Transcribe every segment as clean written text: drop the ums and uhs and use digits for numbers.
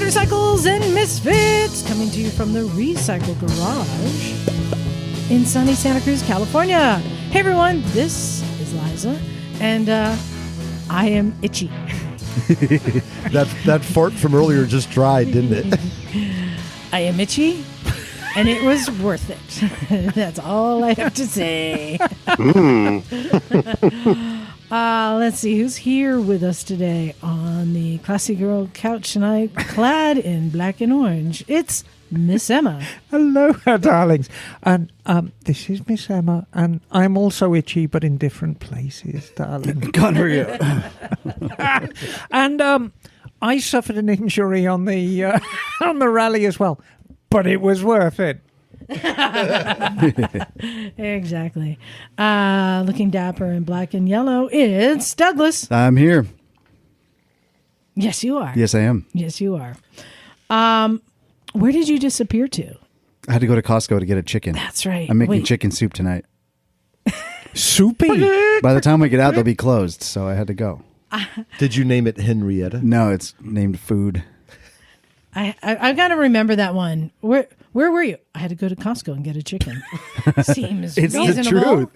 Motorcycles and Misfits, coming to you from the Recycle Garage in sunny Santa Cruz, California. Hey everyone, this is Liza, and I am itchy. that fart from earlier just dried, didn't it? I am itchy, and it was worth it. That's all I have to say. Let's see who's here with us today on the Classy Girl Couch tonight, clad in black and orange. It's Miss Emma. Hello, darlings. And this is Miss Emma, and I'm also itchy, but in different places, darling. Gonorrhea. And I suffered an injury on the on the rally as well, but it was worth it. Exactly. Looking dapper in black and yellow, it's Douglas. I'm here. Yes, you are. Yes, I am. Yes, you are. Where did you disappear to? I had to go to Costco to get a chicken. That's right. I'm making chicken soup tonight. Soupy? By the time we get out, they'll be closed, so I had to go. Did you name it Henrietta? No, it's named food. I got to remember that one. Where were you? I had to go to Costco and get a chicken. Seems It's reasonable. the truth.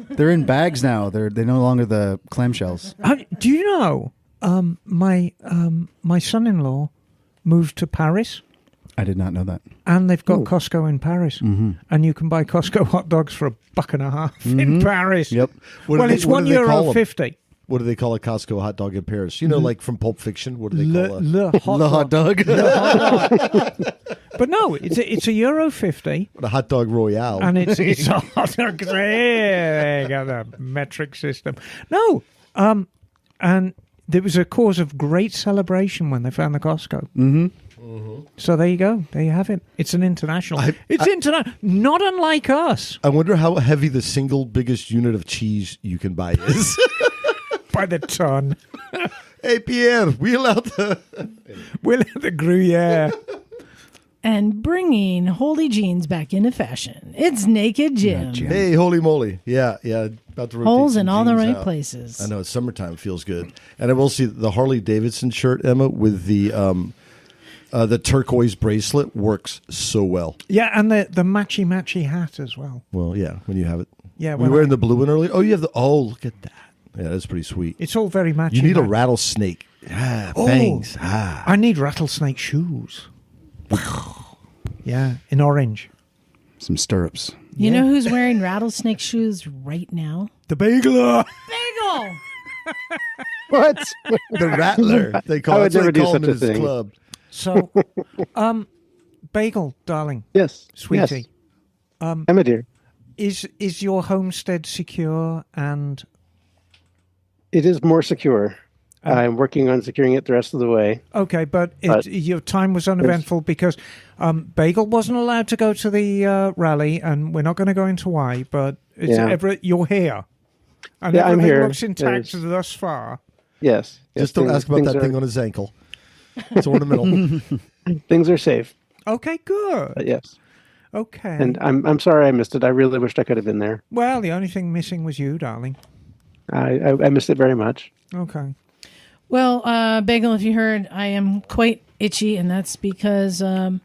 They're in bags now. They're no longer the clamshells. Do you know my son-in-law moved to Paris? I did not know that. And they've got Costco in Paris. Mm-hmm. And you can buy Costco hot dogs for $1.50 in Paris. Yep. It's €1.50. What do they call a Costco hot dog in Paris? You know, like from Pulp Fiction, what do they call it? Le Hot dog. But no, it's €1.50. A hot dog royale. And it's a hot dog. They got a metric system. No. And there was a cause of great celebration when they found the Costco. Mm-hmm. So there you go. There you have it. It's an international. It's international. Not unlike us. I wonder how heavy the single biggest unit of cheese you can buy is. By the ton. Hey, Pierre, wheel out the Gruyere. And bringing holy jeans back into fashion. It's Naked Jim. Hey, holy moly. Yeah. About to rotate Holes some in all the jeans right out. places. I know, it's summertime. Feels good. And I will see the Harley Davidson shirt, Emma, with the turquoise bracelet works so well. Yeah, and the matchy hat as well. Well, yeah, when you have it. Yeah, Were you wearing the blue one earlier? Oh, you have the... Oh, look at that. Yeah, that's pretty sweet. It's all very matchy. You need a rattlesnake. Fangs. I need rattlesnake shoes. Yeah, in orange. Some stirrups. You know who's wearing rattlesnake shoes right now? The Bagel. Bagel! What? The Rattler. They call I would it. That's never what they do call him such in a his thing. club. So, Bagel, darling. Yes. Sweetie. Yes. Emma, dear. Is your homestead secure and... It is more secure. I'm working on securing it the rest of the way. Okay, but your time was uneventful because Bagel wasn't allowed to go to the rally, and we're not going to go into why, but you're here. And I'm everything here. looks intact thus far. Yes. Just don't ask about that thing on his ankle. It's ornamental. Things are safe. Okay, good. Yes. Okay. And I'm sorry I missed it. I really wished I could have been there. Well, the only thing missing was you, darling. I missed it very much. Okay. Well, Bagel, if you heard, I am quite itchy, and that's because I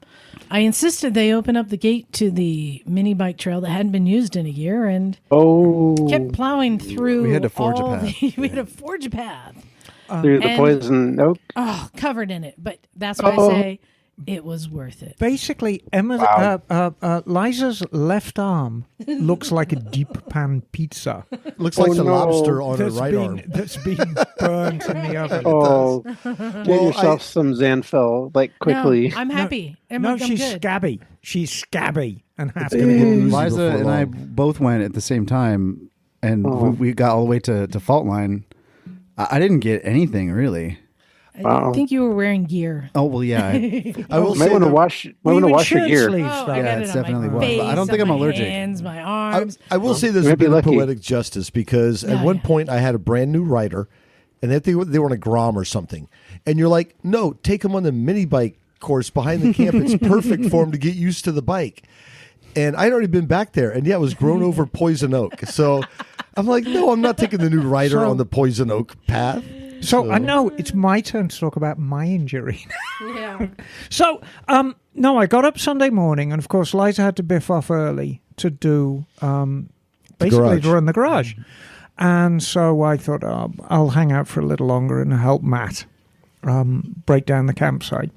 insisted they open up the gate to the mini bike trail that hadn't been used in a year, and kept plowing through. We had to forge a path. We had to forge a path. Through the poison oak? Oh, covered in it. But that's why I say it was worth it. Basically, Liza's left arm looks like a deep pan pizza. Looks like the lobster on her right arm. That's been burnt in the oven. Oh, get yourself some Xanfel, quickly. No, I'm happy. She's good. scabby. She's scabby and happy. Liza and I both went at the same time, and we got all the way to Fault Line. I didn't get anything, really. I think you were wearing gear. Oh, well, yeah. I will might want to wash your gear. I got it it on definitely my was. face, I don't think I'm my allergic. hands, my arms. I will say there's You a might be bit of lucky. poetic justice because at one point I had a brand new rider, and they were on a Grom or something. And you're like, no, take him on the mini bike course behind the camp. It's perfect for him to get used to the bike. And I'd already been back there, and it was grown over poison oak. So I'm like, no, I'm not taking the new rider on the poison oak path. So I know it's my turn to talk about my injury. Yeah. So, no, I got up Sunday morning, and of course, Liza had to biff off early to do basically to run the garage. And so I thought, I'll hang out for a little longer and help Matt break down the campsite.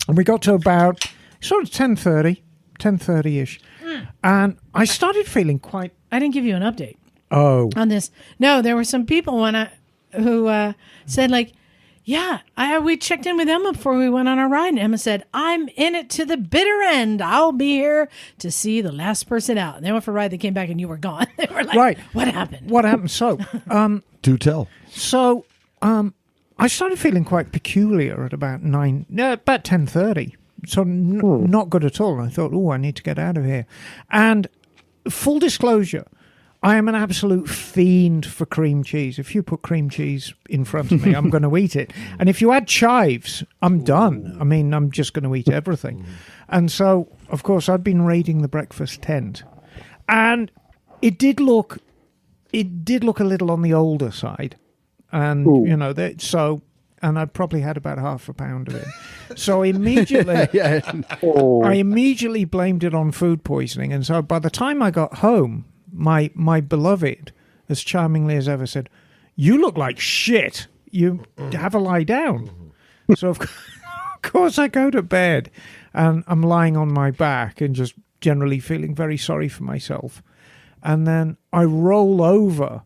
And we got to about sort of 10:30-ish. And I started feeling quite... I didn't give you an update. Oh. On this. No, there were some people who said, like, yeah, we checked in with Emma before we went on our ride. And Emma said, I'm in it to the bitter end. I'll be here to see the last person out. And they went for a ride. They came back and you were gone. They were like, right. What happened? What happened? So, do tell. So, I started feeling quite peculiar at about 10:30. So not good at all. And I thought, I need to get out of here. And full disclosure, I am an absolute fiend for cream cheese. If you put cream cheese in front of me, I'm going to eat it. And if you add chives, I'm done. I mean, I'm just going to eat everything. And so, of course, I'd been raiding the breakfast tent. And it did look a little on the older side. And, and I'd probably had about half a pound of it. So immediately, I immediately blamed it on food poisoning. And so by the time I got home, my beloved, as charmingly as ever, said, "You look like shit. You have a lie down." So of course I go to bed and I'm lying on my back and just generally feeling very sorry for myself. And then I roll over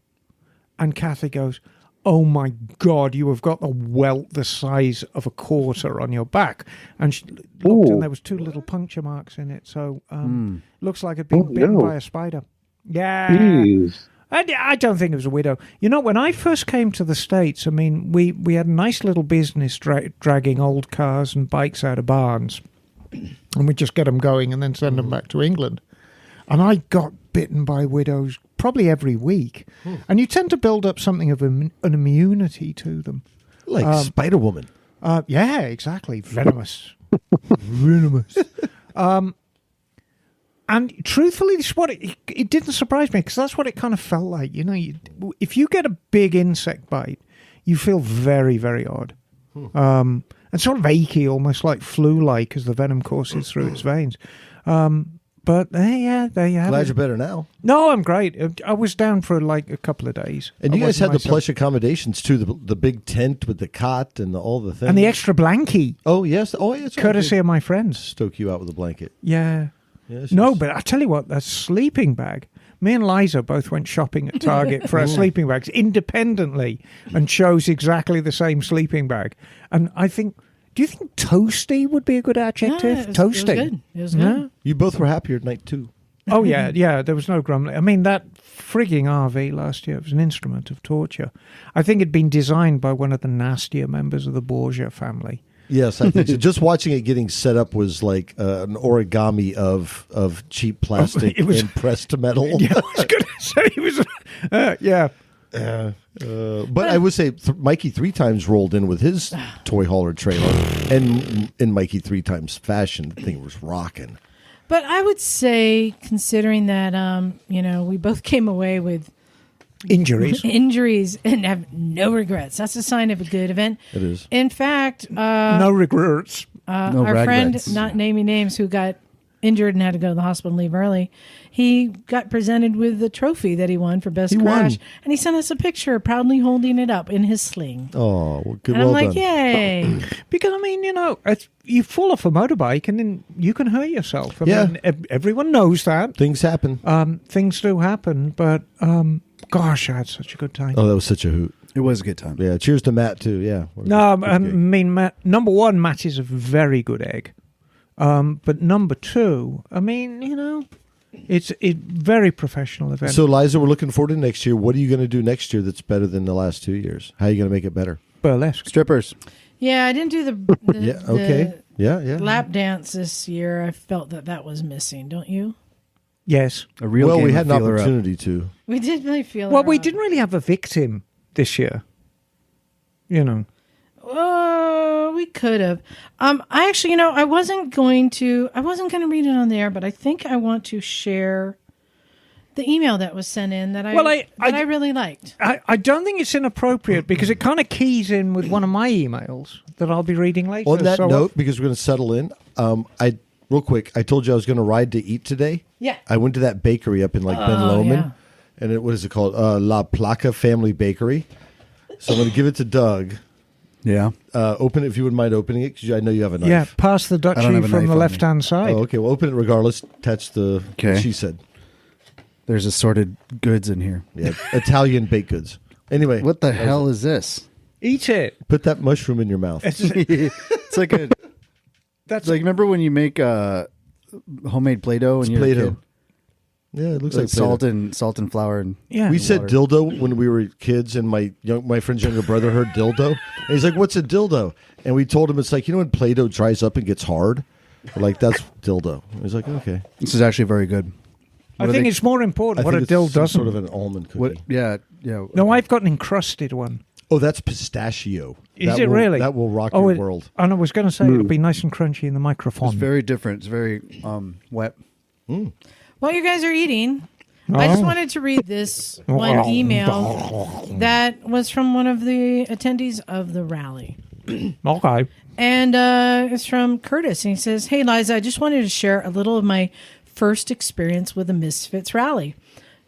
and Kathy goes, "Oh my God, you have got a welt the size of a quarter on your back." And she looked and there was 2 little puncture marks in it. So looks like it'd been bitten by a spider. Yeah. Jeez. I don't think it was a widow. You know, when I first came to the States, I mean, we had a nice little business dragging old cars and bikes out of barns. And we'd just get them going and then send them back to England. And I got bitten by widows probably every week. And you tend to build up something of an immunity to them. Like Spider-Woman. Yeah, exactly. Venomous. Venomous. And truthfully, this is what it didn't surprise me, because that's what it kind of felt like. You know, if you get a big insect bite, you feel very, very odd. And sort of achy, almost like flu-like, as the venom courses through its veins. But there you have Glad it. you're better now. No, I'm great. I was down for like a couple of days. And you guys had the plush accommodations too, the big tent with the cot and all the things. And the extra blankie. Oh, yes. Oh, yes. Courtesy of my friends. Stoke you out with a blanket. Yeah. Yes, No, yes. but I tell you what, that sleeping bag. Me and Liza both went shopping at Target for our sleeping bags independently and chose exactly the same sleeping bag. And I think, do you think toasty would be a good adjective? Toasty. It was good. Yeah? You both were happier at night too. Oh, yeah, there was no grumbling. I mean, that frigging RV last year was an instrument of torture. I think it'd been designed by one of the nastier members of the Borgia family. Yes, I think so. Just watching it getting set up was like an origami of cheap plastic and pressed to metal. Yeah, I was going to say it was. Yeah. But I would say Mikey 3 times rolled in with his toy hauler trailer, and in Mikey 3 times fashion, the thing was rocking. But I would say, considering that, we both came away with injuries and have no regrets. That's a sign of a good event. It is. In fact, no regrets. Our friend, not naming names, who got injured and had to go to the hospital and leave early, he got presented with the trophy that he won for best crash, and he sent us a picture proudly holding it up in his sling. Oh, well, good. And well I'm like, done. yay! Because I mean, you fall off a motorbike and then you can hurt yourself. I mean, everyone knows that Things happen. things do happen, but gosh, I had such a good time. Oh, that was such a hoot. It was a good time. Yeah, cheers to Matt too. Yeah. No, I mean, Matt, number one, Matt is a very good egg. But number two, I mean, it's a very professional event. So, Liza, we're looking forward to next year. What are you going to do next year that's better than the last 2 years? How are you going to make it better? Burlesque. Strippers. Yeah, I didn't do the Yeah. Okay. Yeah. lap dance this year. I felt that was missing. Don't you? Yes. A real Well, game we of had an feel her up. opportunity to. We did really feel. Well, her we up. didn't really have a victim this year. We could have. I actually, I wasn't going to read it on there, but I think I want to share the email that was sent in that I really liked. I don't think it's inappropriate because it kind of keys in with one of my emails that I'll be reading later. On that note, because we're going to settle in, real quick, I told you I was going to ride to eat today. Yeah. I went to that bakery up in Ben Lomond, and what is it called? La Placa Family Bakery. So I'm going to give it to Doug. Yeah. Open it if you wouldn't mind opening it, because I know you have a knife. Yeah, pass the Dutchie from the left-hand side. Oh, okay. Well, open it regardless. Touch the, what she said. There's assorted goods in here. Yeah, Italian baked goods. Anyway. What the hell is this? Eat it. Put that mushroom in your mouth. It's like a... That's like, remember when you make homemade Play-Doh? It's Play-Doh. Yeah, it looks like salt and flour. And we said water. Dildo when we were kids, and my friend's younger brother heard dildo. And he's like, "What's a dildo?" And we told him it's like, when Play-Doh dries up and gets hard. We're like, that's dildo. He's like, okay. This is actually very good. I think it's more important what a dill does. Sort of an almond cookie. Yeah. No, I've got an encrusted one. Oh, that's pistachio. Is it really? That will rock your world. And I was going to say it'll be nice and crunchy in the microphone. It's very different. It's very wet. While you guys are eating, I just wanted to read this one email that was from one of the attendees of the rally. Okay. And it's from Curtis. And he says, "Hey, Liza, I just wanted to share a little of my first experience with the Misfits rally.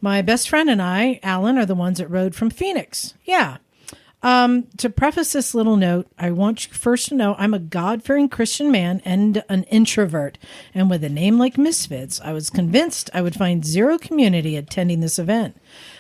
My best friend and I, Alan, are the ones that rode from Phoenix. Yeah. To preface this little note, I want you first to know I'm a God-fearing Christian man and an introvert. And with a name like Misfits, I was convinced I would find zero community attending this event.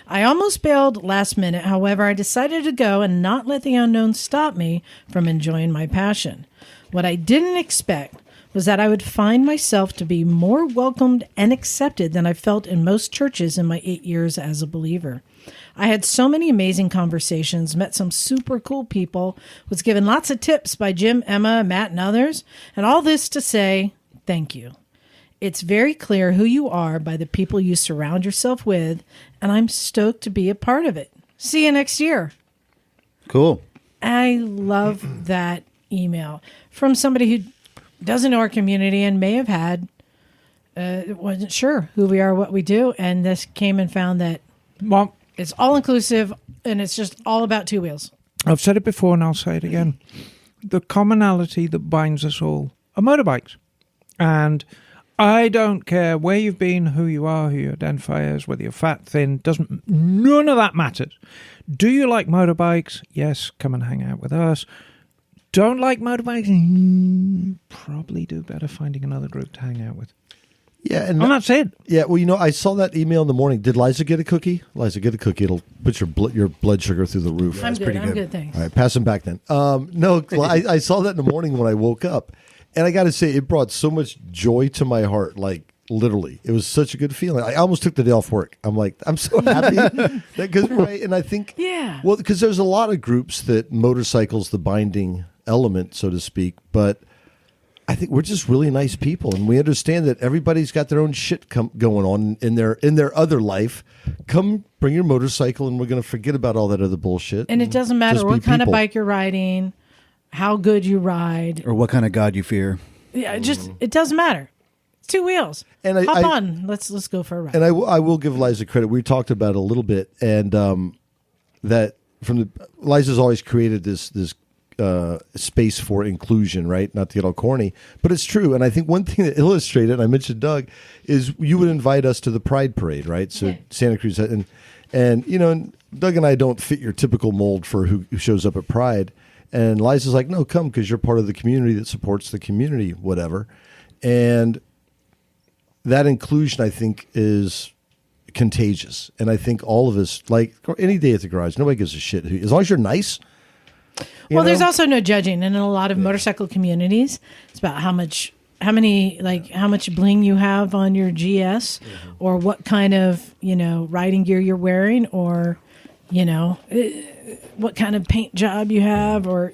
I almost bailed last minute. However, I decided to go and not let the unknown stop me from enjoying my passion. What I didn't expect was that I would find myself to be more welcomed and accepted than I felt in most churches in my 8 years as a believer. I had so many amazing conversations, met some super cool people, was given lots of tips by Jim, Emma, Matt, and others, and all this to say thank you. It's very clear who you are by the people you surround yourself with, and I'm stoked to be a part of it. See you next year." Cool. I love that email from somebody who doesn't know our community and may have had, wasn't sure who we are, what we do, and this came and found that it's all-inclusive, and it's just all about two wheels. I've said it before, and I'll say it again. The commonality that binds us all are motorbikes. And I don't care where you've been, who you are, who you identify as, whether you're fat, thin, none of that matters. Do you like motorbikes? Yes, come and hang out with us. Don't like motorbikes? Probably do better finding another group to hang out with. Yeah, and that's it. Yeah, well, I saw that email in the morning. Did Liza get a cookie? Liza, get a cookie. It'll put your blood sugar through the roof. I'm good, thanks. All right, pass them back then. No, I saw that in the morning when I woke up. And I got to say, it brought so much joy to my heart, like literally. It was such a good feeling. I almost took the day off work. I'm like, I'm so happy. Right? And I think, well, because there's a lot of groups that motorcycles, the binding element, so to speak, but I think we're just really nice people, and we understand that everybody's got their own shit going on in their other life. Come bring your motorcycle, and we're going to forget about all that other bullshit. And it doesn't matter what kind of bike you're riding, how good you ride, or what kind of God you fear. Yeah, it doesn't matter. It's two wheels. And hop on. Let's go for a ride. And I will give Liza credit. We talked about it a little bit, and that Liza's always created this space for inclusion, right? Not to get all corny, but it's true. And I think one thing that illustrated, and I mentioned Doug, is you would invite us to the Pride Parade, right? So Santa Cruz, and Doug and I don't fit your typical mold for who shows up at Pride. And Liza's like, no, come, because you're part of the community that supports the community, whatever. And that inclusion, I think, is contagious. And I think all of us, like any day at the garage, nobody gives a shit. As long as you're nice. There's also no judging. And in a lot of motorcycle communities, it's about how much bling you have on your GS, or what kind of, riding gear you're wearing, or, what kind of paint job you have, or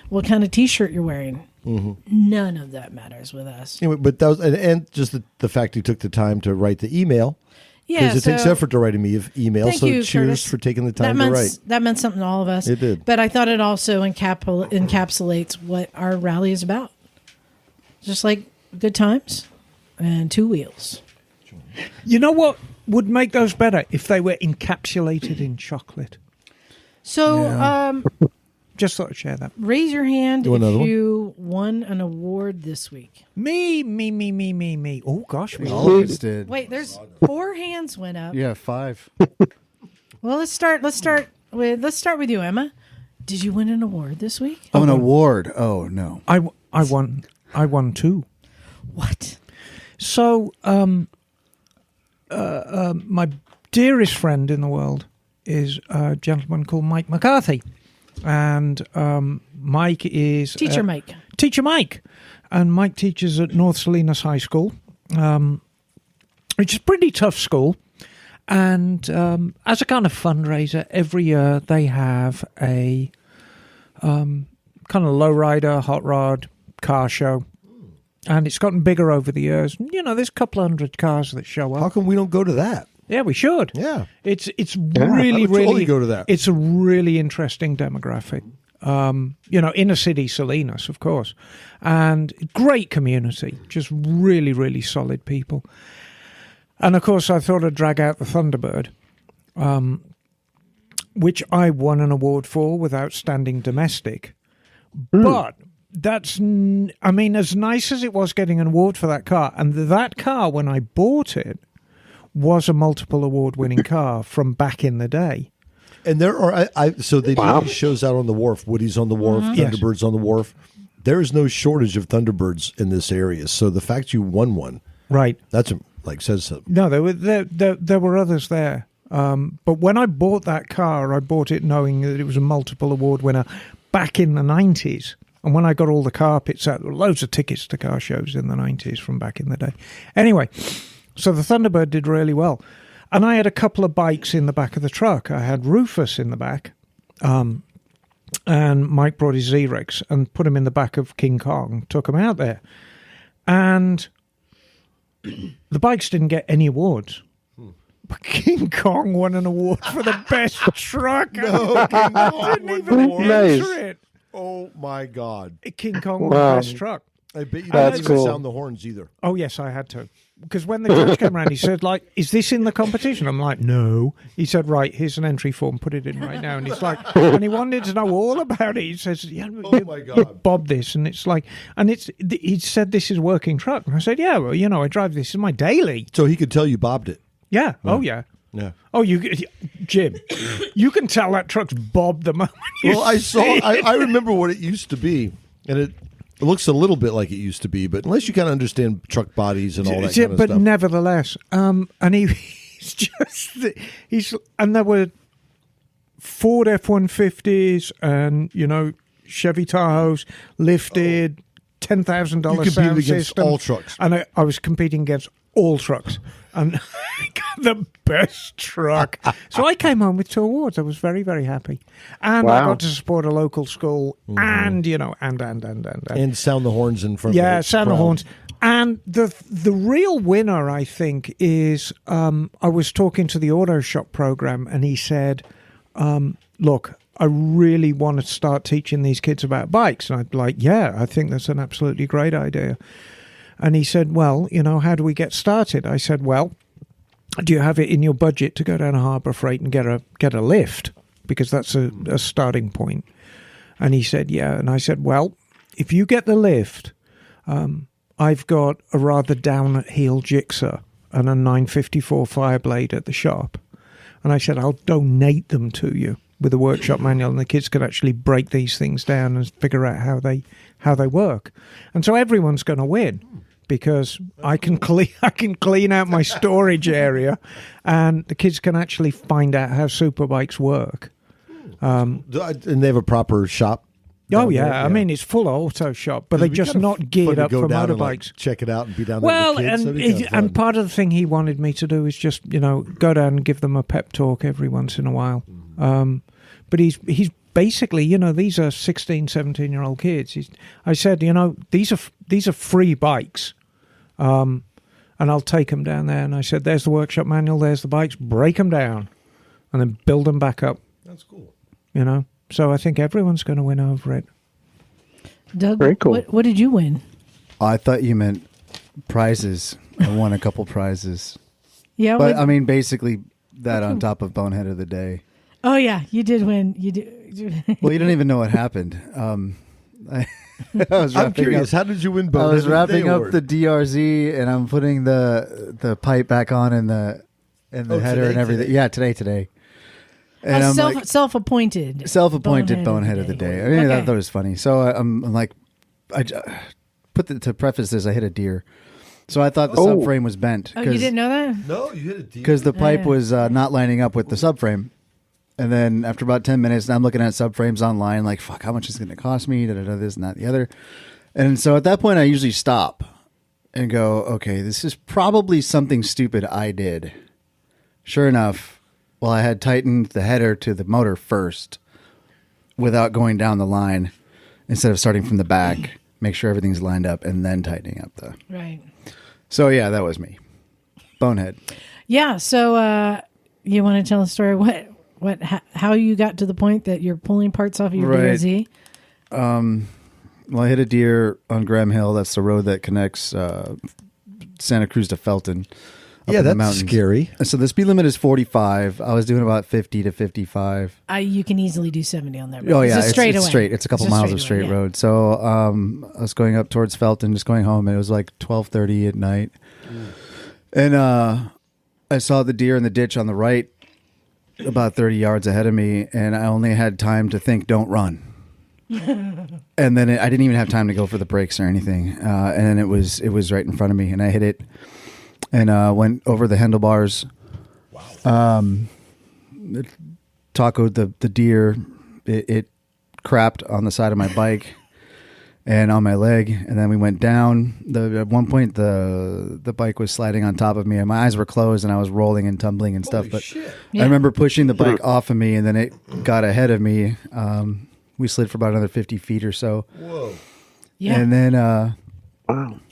what kind of T-shirt you're wearing. Mm-hmm. None of that matters with us. Anyway, but that was, and just the fact you took the time to write the email. Yeah, because it takes effort to write an email. So cheers Curtis, for taking the time to write. That meant something to all of us. It did. But I thought it also encapsulates what our rally is about. Just like good times and two wheels. You know what? would make those better if they were encapsulated in chocolate. So, Just thought I'd share that. raise your hand You want if another one? you won an award this week. Me. Oh, gosh. All of us did. Wait, there's 4 hands went up. Yeah, 5. Well, let's start with you, Emma. Did you win an award this week? Oh, an award. Oh, no. I won 2. What? So, my dearest friend in the world is a gentleman called Mike McCarthy. And Mike is... Teacher Mike. Teacher Mike. And Mike teaches at North Salinas High School, which is a pretty tough school. And as a kind of fundraiser, every year they have a kind of lowrider, hot rod car show. And it's gotten bigger over the years. You know, there's a couple of hundred cars that show up. How come we don't go to that? Yeah, we should. Yeah. It's I really, would totally really go to that. It's a really interesting demographic. You know, inner city Salinas, of course, and great community, just really, really solid people. And of course, I thought I'd drag out the Thunderbird, which I won an award for with Outstanding Domestic. But that's, I mean, as nice as it was getting an award for that car, and that car, when I bought it, was a multiple award-winning car from back in the day. And there are, so they do these shows out on the wharf. Woody's on the wharf, Thunderbirds on the wharf. There is no shortage of Thunderbirds in this area. So the fact you won one, Right. that's says something. No, there were others there. But when I bought that car, I bought it knowing that it was a multiple award winner back in the 90s. And when I got all the carpets out, there were loads of tickets to car shows in the 90s from back in the day. Anyway, so the Thunderbird did really well. And I had a couple of bikes in the back of the truck. I had Rufus in the back, and Mike brought his Z-Rex and put him in the back of King Kong, took him out there. And the bikes didn't get any awards. But King Kong won an award for the best truck. No, King Kong Didn't even answer it. Oh, my God. King Kong won the best truck. I bet you That's didn't even cool. sound the horns either. Oh, yes, I had to. Because when the judge came around, he said, like, is this in the competition? I'm like, no. He said, right, here's an entry form. Put it in right now. And he's like, and he wanted to know all about it. He says, yeah, Oh, my God. Bob this. And it's like, and he said, this is a working truck. And I said, yeah, well, you know, I drive this. It's my daily. So he could tell you bobbed it. Yeah. Oh, yeah. Yeah. Oh, Jim, you can tell that truck's bobbed the moment you Well, see it. I remember what it used to be, and it looks a little bit like it used to be, but unless you kind of understand truck bodies and all that kind of but stuff. nevertheless, and and there were Ford F-150s and, you know, Chevy Tahoes lifted, $10,000 You competed sound against system. all trucks. And I was competing against all trucks. And I got the best truck. So I came home with 2 awards. I was very, very happy. And I got to support a local school and, you know, and. And sound the horns in front of Yeah, the sound the crowd. horns. And the real winner, I think, is I was talking to the auto shop program, and he said, look, I really want to start teaching these kids about bikes. And I'd like, yeah, I think that's an absolutely great idea. And he said, well, you know, how do we get started? I said, well, do you have it in your budget to go down to Harbour Freight and get a lift? Because that's a starting point. And he said, yeah. And I said, well, if you get the lift, I've got a rather down-at-heel Gixxer and a 954 Fireblade at the shop. And I said, I'll donate them to you with a workshop manual, and the kids could actually break these things down and figure out how they work. And so everyone's going to win because I can clean out my storage area, and the kids can actually find out how superbikes work. And they have a proper shop. Oh, down yeah. there? I mean, it's full auto shop, but they're just not geared up for down and, motorbikes. like, check it out and be down there Well, with the kids. That'd be kinda fun. and part of the thing he wanted me to do is just, you know, go down and give them a pep talk every once in a while. But he's basically, you know, these are 16, 17-year-old kids. I said, you know, these are free bikes, and I'll take them down there. And I said, there's the workshop manual, there's the bikes, break them down, and then build them back up. That's cool. You know, so I think everyone's going to win over it. Doug, Very cool. what did you win? I thought you meant prizes. I won a couple prizes. Yeah. But I mean, basically that on top of Bonehead of the Day. Oh yeah, you did win. You did. Well, you don't even know what happened. I was I'm curious. How did you win? I was wrapping up the DRZ, and I'm putting the pipe back on and the header and everything. Today. Yeah, today. And I'm self-appointed bonehead of the day. I mean, I thought it was funny. So I'm like, to preface this, I hit a deer. So I thought the subframe was bent. Oh, you didn't know that? No, you hit a deer. Because the pipe was not lining up with the subframe. And then after about 10 minutes, I'm looking at subframes online, like, fuck, how much is it going to cost me? This and that, the other. And so at that point, I usually stop and go, okay, this is probably something stupid I did. Sure enough, I had tightened the header to the motor first without going down the line instead of starting from the back, make sure everything's lined up, and then tightening up the... Right. So, yeah, that was me. Bonehead. Yeah, so you want to tell a story? How you got to the point that you're pulling parts off of your DRZ? Well, I hit a deer on Graham Hill. That's the road that connects Santa Cruz to Felton. Yeah, that's scary. So the speed limit is 45. I was doing about 50 to 55. You can easily do 70 on that road. Oh, yeah. It's straight. It's a couple miles of straight road. So I was going up towards Felton, just going home, and it was like 12:30 at night. And I saw the deer in the ditch on the right about 30 yards ahead of me, and I only had time to think, don't run. And then I didn't even have time to go for the brakes or anything. And then it was right in front of me, and I hit it and went over the handlebars. Wow. It tacoed the deer. It crapped on the side of my bike and on my leg, and then we went down. At one point, the bike was sliding on top of me, and my eyes were closed, and I was rolling and tumbling and stuff. Holy but shit. Yeah. I remember pushing the bike off of me, and then it got ahead of me. We slid for about another 50 feet or so. Whoa. Yeah. And then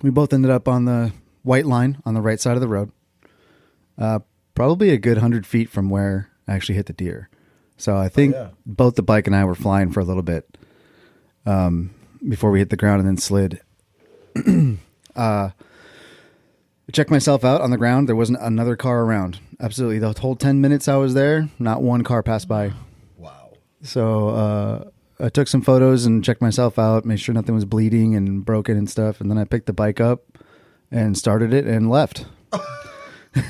we both ended up on the white line on the right side of the road, probably a good 100 feet from where I actually hit the deer. So I think both the bike and I were flying for a little bit before we hit the ground and then slid. I checked myself out on the ground. There wasn't another car around. Absolutely. The whole 10 minutes I was there, not one car passed by. Wow. So I took some photos and checked myself out, made sure nothing was bleeding and broken and stuff. And then I picked the bike up and started it and left.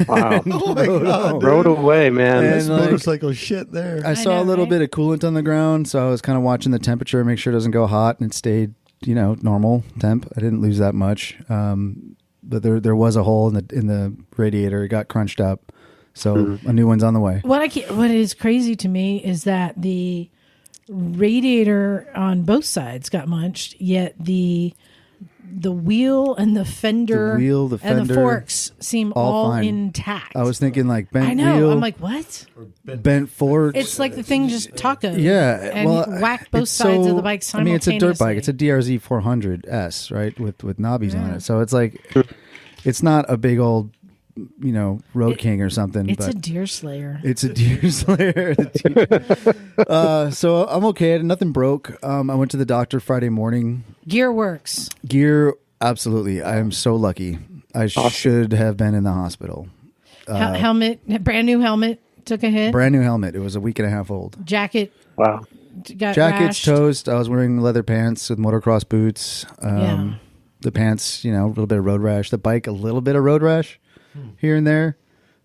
Wow. Oh my God, Rode away, man. This motorcycle shit there. I saw a little bit of coolant on the ground, so I was kind of watching the temperature, make sure it doesn't go hot, and it stayed, normal temp. I didn't lose that much, but there was a hole in the radiator. It got crunched up, so a new one's on the way. What is crazy to me is that the radiator on both sides got munched, yet the wheel and the fender, and the forks seem all intact. I was thinking like bent I know. wheel. I'm like, what? Bent forks. It's like the thing just tacoed. Yeah. And whacked both sides of the bike simultaneously. It's a dirt bike. It's a DRZ 400S, right? With knobbies on it. So it's like, it's not a big old, Road King or something. It's but a deer slayer. It's a deer slayer. So I'm okay. Nothing broke. I went to the doctor Friday morning. Gear works. Gear, absolutely. I am so lucky. I should have been in the hospital. Helmet, brand new helmet, took a hit. Brand new helmet. It was a week and a half old. Jacket. Wow. Got Jacket's rashed. toast. I was wearing leather pants with motocross boots. The pants, a little bit of road rash. The bike, a little bit of road rash here and there.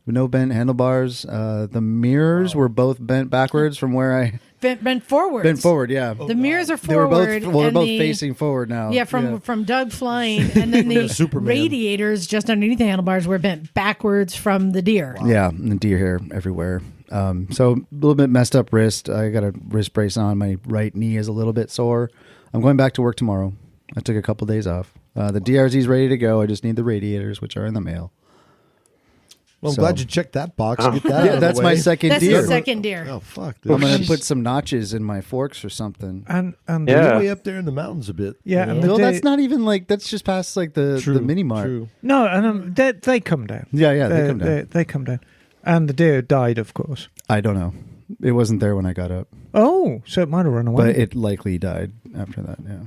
No bent handlebars. The mirrors were both bent backwards from where I... Bent forward. Bent forward, yeah. The mirrors are forward. They were both facing forward now. Yeah, from Doug flying, and then the radiators just underneath the handlebars were bent backwards from the deer. Wow. Yeah, and the deer hair everywhere. So a little bit messed up wrist. I got a wrist brace on. My right knee is a little bit sore. I'm going back to work tomorrow. I took a couple days off. The DRZ is ready to go. I just need the radiators, which are in the mail. Well, I'm glad you checked that box. Get that out of that's the my way. second That's deer. the second deer. Oh, fuck. Dude. I'm going to put some notches in my forks or something. And You're way up there in the mountains a bit. yeah, and Well, that's not even that's just past like the mini mart. True. no, and they come down. Yeah, they come down. They come down, and the deer died, of course. I don't know. It wasn't there when I got up, Oh, so it might have run away. but it likely died after that. Yeah.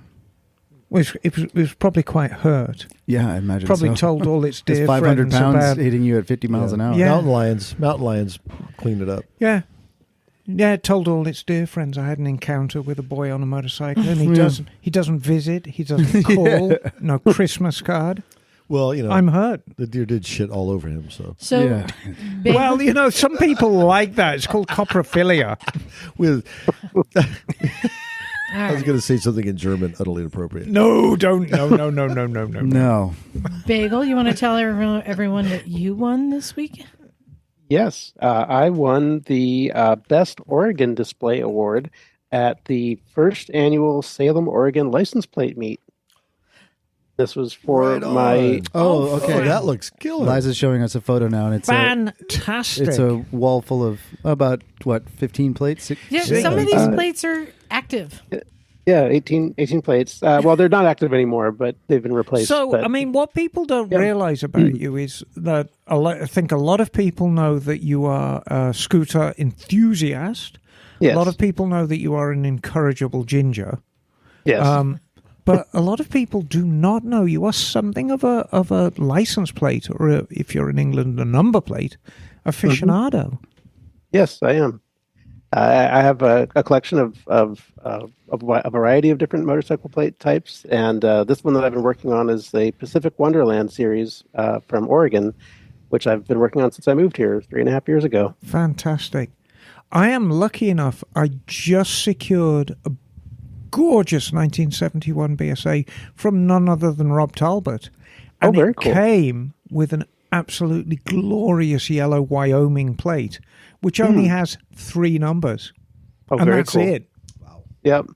It was probably quite hurt. Yeah, I imagine. Probably so. told all its dear It's 500 friends pounds about. hitting you at 50 miles an hour. Yeah. Mountain lions cleaned it up. Yeah. Yeah, it told all its dear friends I had an encounter with a boy on a motorcycle, and he doesn't visit, he doesn't call, no Christmas card. Well, I'm hurt. The deer did shit all over him, so. So, Well, some people like that. It's called coprophilia. With, all I was right. going to say something in German, utterly inappropriate. No, don't. No. No. Bagel, you want to tell everyone that you won this week? Yes, I won the Best Oregon Display Award at the first annual Salem, Oregon license plate meet. This was for Right on. my... Oh, okay. Oh, that looks killer. Liza's showing us a photo now, and it's Fantastic. it's a wall full of about 15 plates. Yeah, Six. some of these plates are active. Yeah, 18 plates. Well, they're not active anymore, but they've been replaced. So, but, I mean, what people don't realize about you is that I think a lot of people know that you are a scooter enthusiast. yes, A lot of people know that you are an incorrigible ginger. yes. But a lot of people do not know you are something of a license plate, or if you're in England, a number plate aficionado. Yes, I am. I have a collection of a variety of different motorcycle plate types, and this one that I've been working on is the Pacific Wonderland series from Oregon, which I've been working on since I moved here 3.5 years ago. Fantastic. I am lucky enough, I just secured a gorgeous 1971 BSA from none other than Rob Talbot. And very it cool. came with an absolutely glorious yellow Wyoming plate, which only has 3 numbers. Oh, And very that's cool. it. Yep.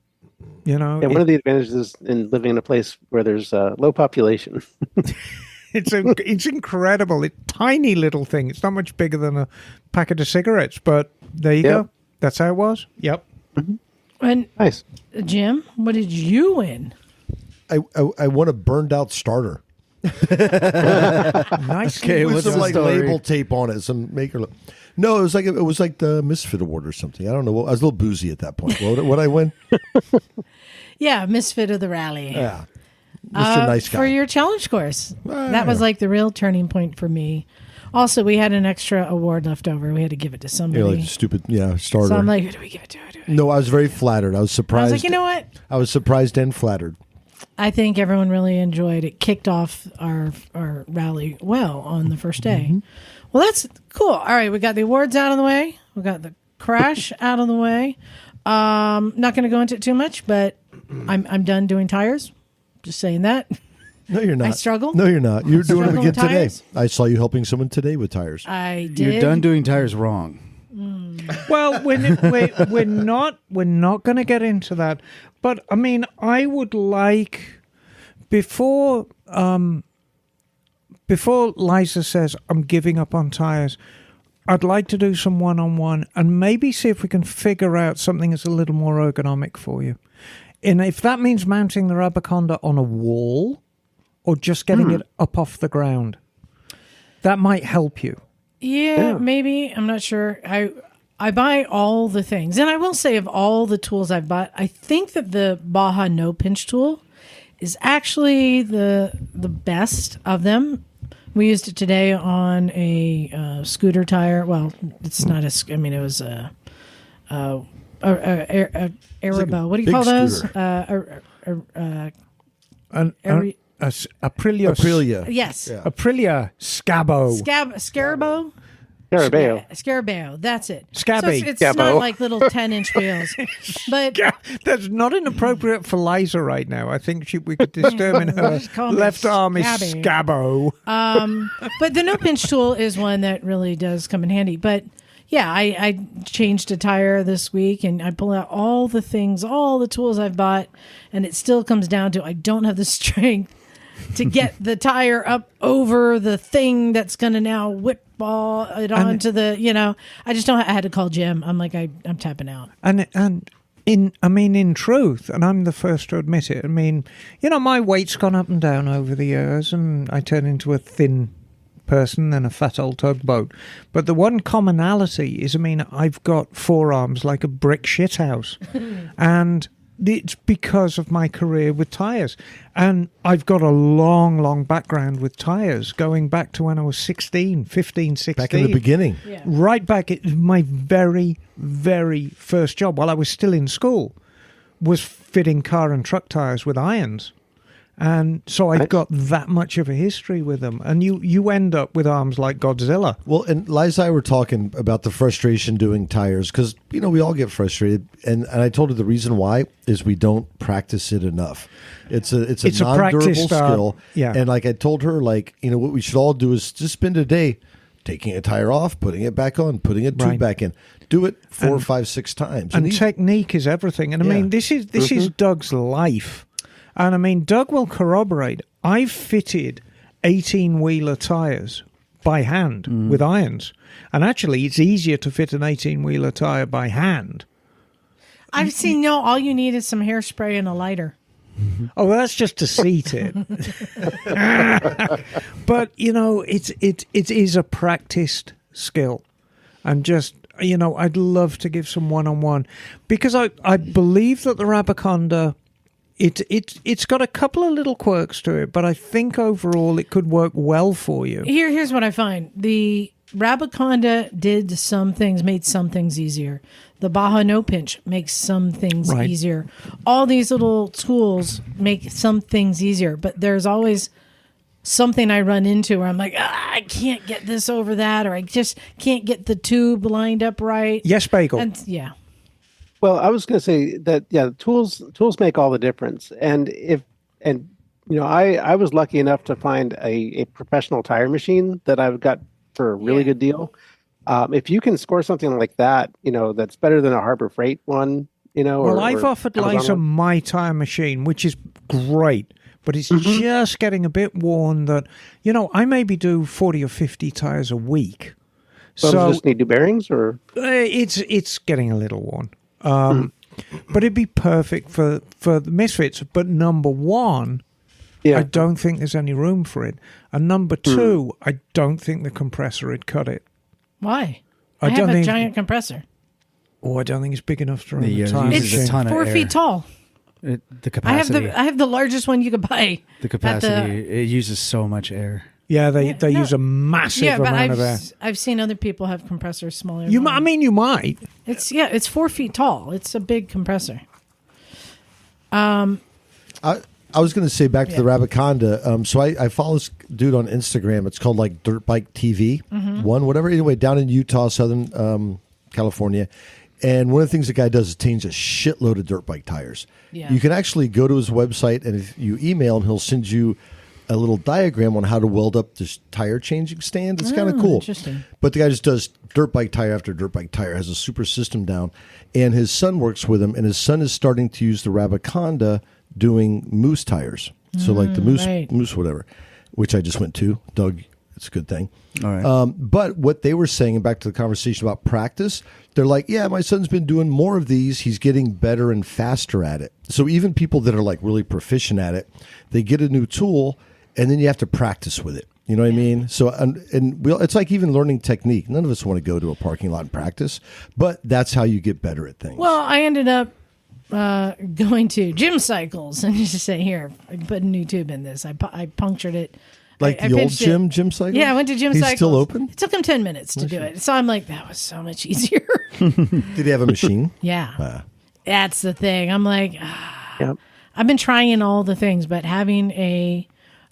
Yeah, One of the advantages in living in a place where there's low population. it's incredible. It's a tiny little thing. It's not much bigger than a packet of cigarettes, but there you go. That's how it was. Yep. And Nice. Jim, what did you win? I want a burned out starter. Nice. Okay, With what's some the like story? label tape on it, some maker. No, it was like the Misfit Award or something. I don't know. I was a little boozy at that point. What I win? Yeah, Misfit of the Rally. Yeah, Mr. Nice Guy. For your challenge course. That was like the real turning point for me. Also, we had an extra award left over. We had to give it to somebody. Like the stupid starter. So I'm like, who do we give it to? No, I was very flattered. I was I surprised. was like, you know what? I was surprised and flattered. I think everyone really enjoyed it. Kicked off our rally well on the first day. Mm-hmm. Well, that's cool. All right, we got the awards out of the way. We got the crash out of the way. Not going to go into it too much, but I'm done doing tires. Just saying that. No, you're not. I struggle. No, you're not. You're doing them Struggle again with today. tires? I saw you helping someone today with tires. I did. You're done doing tires wrong. Well, we're not going to get into that. But I mean, I would like before Liza says I'm giving up on tires, I'd like to do some one-on-one and maybe see if we can figure out something that's a little more ergonomic for you. And if that means mounting the Rabaconda on a wall or just getting it up off the ground, that might help you. Yeah, maybe. I'm not sure. I buy all the things. And I will say, of all the tools I've bought, I think that the Baja No Pinch tool is actually the best of them. We used it today on a scooter tire. Well, it's not a. I mean, it was a Airabo. What do you call those? Aprilia. Yes. Yeah. Aprilia Scabo. Scarabo. Scarabeo. Scarabeo. That's it. Scabby. So it's Scabo. not like little 10-inch wheels. But That's not inappropriate for Liza right now. I think we could determine her Just call me left arm is Scabby. Scabo. but the no pinch tool is one that really does come in handy. But yeah, I changed a tire this week and I pull out all the things, all the tools I've bought, and it still comes down to I don't have the strength to get the tire up over the thing that's going to now whip it onto the, I just don't, I had to call Jim. I'm like, I'm tapping out. And in truth, and I'm the first to admit it, I mean, my weight's gone up and down over the years and I turn into a thin person than a fat old tugboat. But the one commonality is, I've got forearms like a brick shithouse. And it's because of my career with tires. And I've got a long, long background with tires, going back to when I was 15, 16. Back in the beginning. Yeah. Right back at my very, very first job, while I was still in school, was fitting car and truck tires with irons. And so I've got that much of a history with them. And you end up with arms like Godzilla. Well, and Liza and I were talking about the frustration doing tires because, we all get frustrated. And I told her the reason why is we don't practice it enough. It's a non-durable skill. Yeah. And like I told her, what we should all do is just spend a day taking a tire off, putting it back on, putting a tube back in. Do it 4, 5, 6 times. And technique is everything. And I mean, this is Doug's life. And I mean, Doug will corroborate. I've fitted 18-wheeler tires by hand with irons. And actually, it's easier to fit an 18-wheeler tire by hand. I've seen, all you need is some hairspray and a lighter. Oh, well, that's just to seat it. But, it is a practiced skill. And just, I'd love to give some one-on-one. Because I believe that the Rabaconda... It's got a couple of little quirks to it, but I think overall it could work well for you. Here's what I find. The Rabaconda did some things, made some things easier. The Baja No Pinch makes some things easier. All these little tools make some things easier, but there's always something I run into where I'm like, I can't get this over that, or I just can't get the tube lined up right. Yes, Bagel. And, yeah. Well, I was going to say that, tools make all the difference. And I was lucky enough to find a professional tire machine that I've got for a really good deal. If you can score something like that, that's better than a Harbor Freight one, Well, I've offered Liza my tire machine, which is great, but it's just getting a bit worn that, I maybe do 40 or 50 tires a week. So does this need new bearings or? It's getting a little worn. But it'd be perfect for the Misfits. But number one, I don't think there's any room for it. And number two, I don't think the compressor would cut it. Why? I have a giant compressor. Oh, I don't think it's big enough to run the tire. It's 4 feet tall. The capacity. I have the largest one you could buy. The capacity. It uses so much air. Yeah, they use a massive amount of air. I've seen other people have compressors smaller. You might. It's 4 feet tall. It's a big compressor. I was going to say back to the Rabaconda. So I follow this dude on Instagram. It's called like Dirt Bike TV, whatever. Anyway, down in Utah, Southern California. And one of the things the guy does is change a shitload of dirt bike tires. Yeah. You can actually go to his website, and if you email him, he'll send you a little diagram on how to weld up this tire changing stand. It's kind of cool. Interesting. But the guy just does dirt bike tire after dirt bike tire, has a super system down. And his son works with him, and his son is starting to use the Rabaconda doing moose tires. So like the moose whatever, which I just went to. Doug, it's a good thing. All right. But what they were saying, and back to the conversation about practice, they're like, yeah, my son's been doing more of these. He's getting better and faster at it. So even people that are like really proficient at it, they get a new tool, and then you have to practice with it. You know what I mean? So, it's like even learning technique. None of us want to go to a parking lot and practice, but that's how you get better at things. Well, I ended up going to Gym Cycles and just say, here, I put a new tube in this. I punctured it. Like the old Gym Cycles? Yeah, I went to Gym Cycles. He's still open? It took him 10 minutes to do it. So I'm like, that was so much easier. Did he have a machine? Yeah. That's the thing. I'm like, I've been trying all the things, but having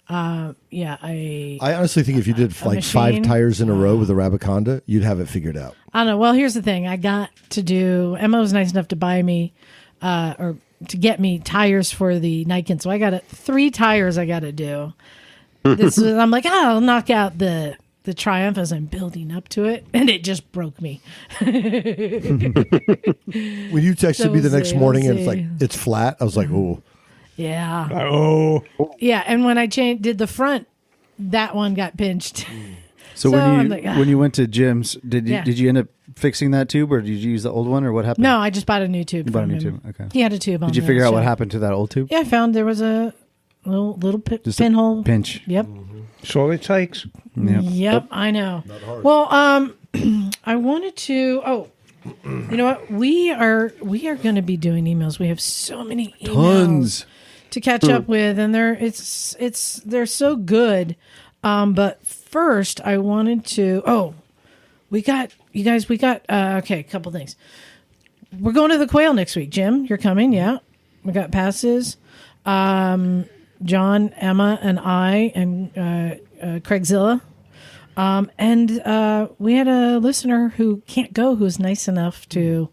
I honestly think if you did like machine, 5 tires in a row with a Rabaconda, you'd have it figured out. I don't know. Well, here's the thing. I got to do, Emma was nice enough to buy me, or to get me tires for the Niken. So I got 3 tires I got to do. I'm like, I'll knock out the Triumph as I'm building up to it, and it just broke me. When you texted me the next morning and it's like, it's flat, I was like, oh. Yeah. Oh. Yeah, and when I did the front, that one got pinched. So when you went to Jim's, did you end up fixing that tube, or did you use the old one, or what happened? No, I just bought a new tube. You bought a new tube. Okay. He had a tube on. Did you figure out what happened to that old tube? Yeah, I found there was a little pinhole pinch. Yep. That's all it takes. Yep, I know. Not hard. Well, I wanted to. You know what? We are going to be doing emails. We have so many emails Tons to catch up with, and they're so good. But first, I wanted to. Oh, we got okay. A couple things. We're going to the Quail next week. Jim, you're coming? Yeah, we got passes. John, Emma, and I, and Craigzilla. And we had a listener who can't go, who's nice enough to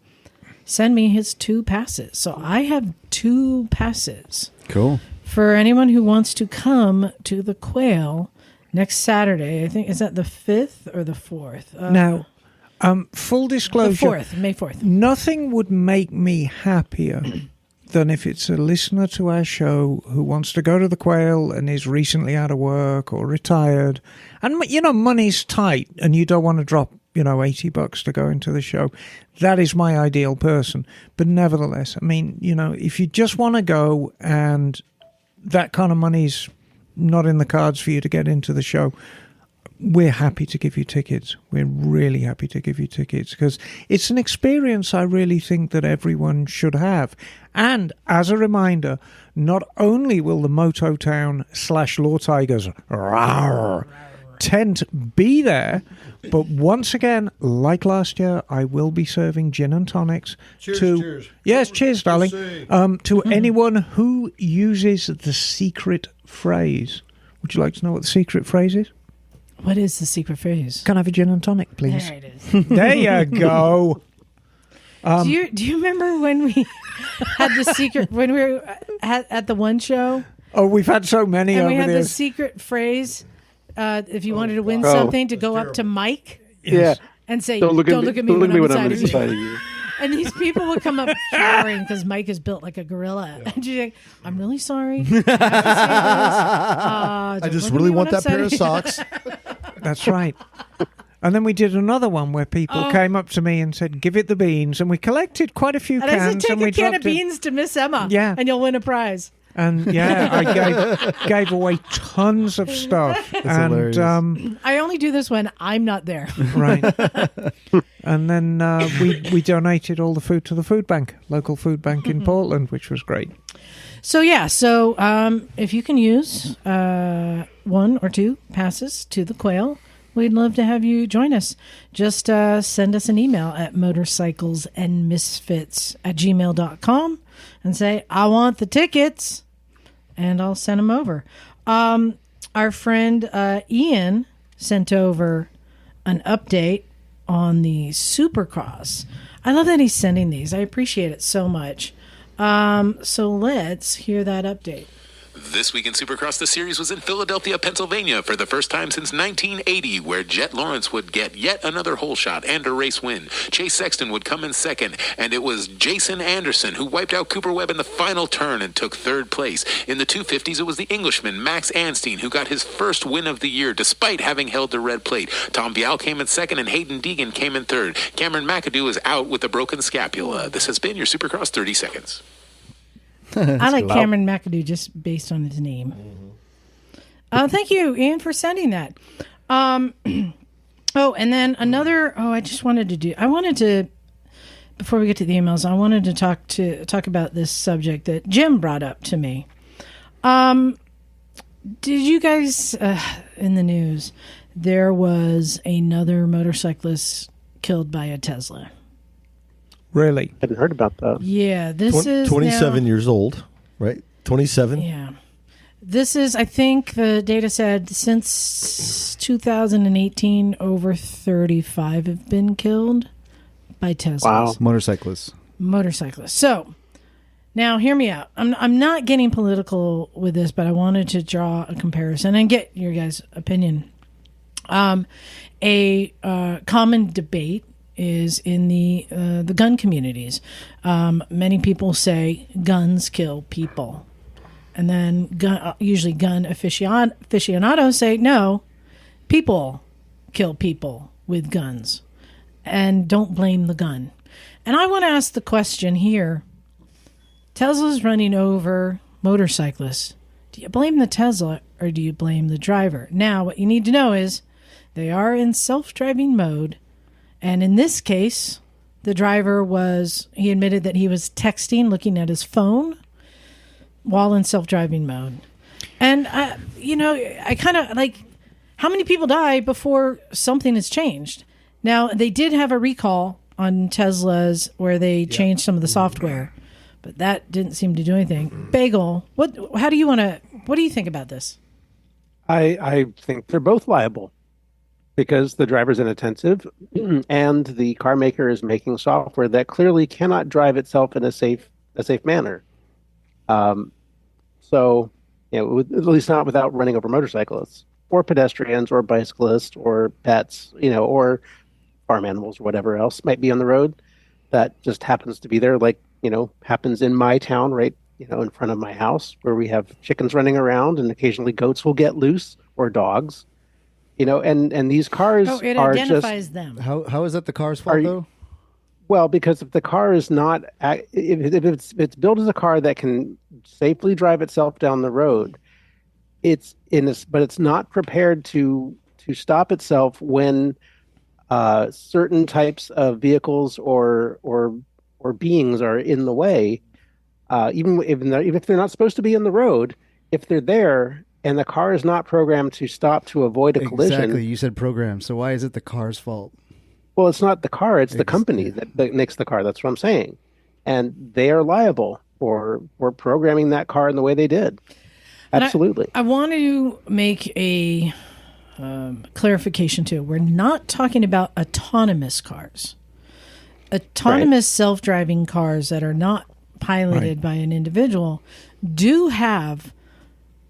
send me his 2 passes. So I have 2 passes. Cool. For anyone who wants to come to the Quail next Saturday. I think, is that the 5th or the 4th? Now, full disclosure. The 4th, May 4th. Nothing would make me happier than if it's a listener to our show who wants to go to the Quail and is recently out of work or retired. And, money's tight and you don't want to drop, $80 to go into the show. That is my ideal person. But nevertheless, I mean, if you just want to go and that kind of money's not in the cards for you to get into the show, we're happy to give you tickets. We're really happy to give you tickets because it's an experience I really think that everyone should have. And as a reminder, not only will the Mototown / Law Tigers tent be there, but once again, like last year, I will be serving gin and tonics Cheers. Yes, cheers, darling. To anyone who uses the secret phrase. Would you like to know what the secret phrase is? What is the secret phrase? Can I have a gin and tonic, please? There it is. There you go. Do you remember when we had the secret, when we were at the one show? Oh, we've had so many and over we had there. the secret phrase, if you wanted to win something, to go up to Mike and say, don't look at me when I'm inside of you. And these people would come up cowering because Mike is built like a gorilla. Yeah. And she's like, I'm really sorry. I just really want that pair of socks. That's right. And then we did another one where people came up to me and said, give it the beans. And we collected quite a few cans. And I said, take and we a can of dropped beans to Miss Emma. Yeah. And you'll win a prize. And I gave away tons of stuff. That's and I only do this when I'm not there. Right. And then we donated all the food to the food bank, local food bank in Portland, which was great. So if you can use 1 or 2 passes to the Quail, we'd love to have you join us. Just send us an email at motorcyclesandmisfits@gmail.com and say, I want the tickets, and I'll send them over. Our friend Ian sent over an update on the Supercross. I love that he's sending these. I appreciate it so much. So let's hear that update. This week in Supercross, the series was in Philadelphia, Pennsylvania for the first time since 1980, where Jet Lawrence would get yet another hole shot and a race win. Chase Sexton would come in second, and it was Jason Anderson who wiped out Cooper Webb in the final turn and took third place. In the 250s, it was the Englishman Max Anstein who got his first win of the year despite having held the red plate. Tom Vial came in second, and Hayden Deegan came in third. Cameron McAdoo is out with a broken scapula. This has been your Supercross 30 Seconds. I like Cameron McAdoo just based on his name. Thank you, Ian, for sending that. And then another. I wanted to. Before we get to the emails, I wanted to talk about this subject that Jim brought up to me. Did you guys in the news? There was another motorcyclist killed by a Tesla. Really? Hadn't heard about that. Yeah, this is 27 years old, right? 27? Yeah. This is, I think the data said, since 2018, over 35 have been killed by Teslas. Wow. Motorcyclists. So, now hear me out. I'm not getting political with this, but I wanted to draw a comparison and get your guys' opinion. A common debate is in the gun communities. Many people say guns kill people. And then usually gun aficionados say, no, people kill people with guns. And don't blame the gun. And I want to ask the question here. Tesla's running over motorcyclists. Do you blame the Tesla or do you blame the driver? Now, what you need to know is they are in self-driving mode. And in this case, the driver he admitted that he was texting, looking at his phone while in self-driving mode. And, I kind of like, how many people die before something has changed? Now, they did have a recall on Teslas where they changed some of the software, but that didn't seem to do anything. Bagel, what do you think about this? I think they're both liable because the driver's inattentive and the car maker is making software that clearly cannot drive itself in a safe manner. So, at least not without running over motorcyclists or pedestrians or bicyclists or pets, or farm animals or whatever else might be on the road that just happens to be there, like, happens in my town, right, in front of my house where we have chickens running around and occasionally goats will get loose or dogs, and these cars it are identifies just, them. How is that the car's fault, though? Well, because if the car is not, if it's built as a car that can safely drive itself down the road, but it's not prepared to stop itself when certain types of vehicles or beings are in the way. Even if they're not supposed to be in the road, if they're there and the car is not programmed to stop to avoid a collision. Exactly, you said programmed. So why is it the car's fault? Well, it's not the car; it's the company that makes the car. That's what I'm saying, and they are liable for programming that car in the way they did. Absolutely. I want to make a clarification too. We're not talking about autonomous cars. Autonomous self-driving cars that are not piloted by an individual do have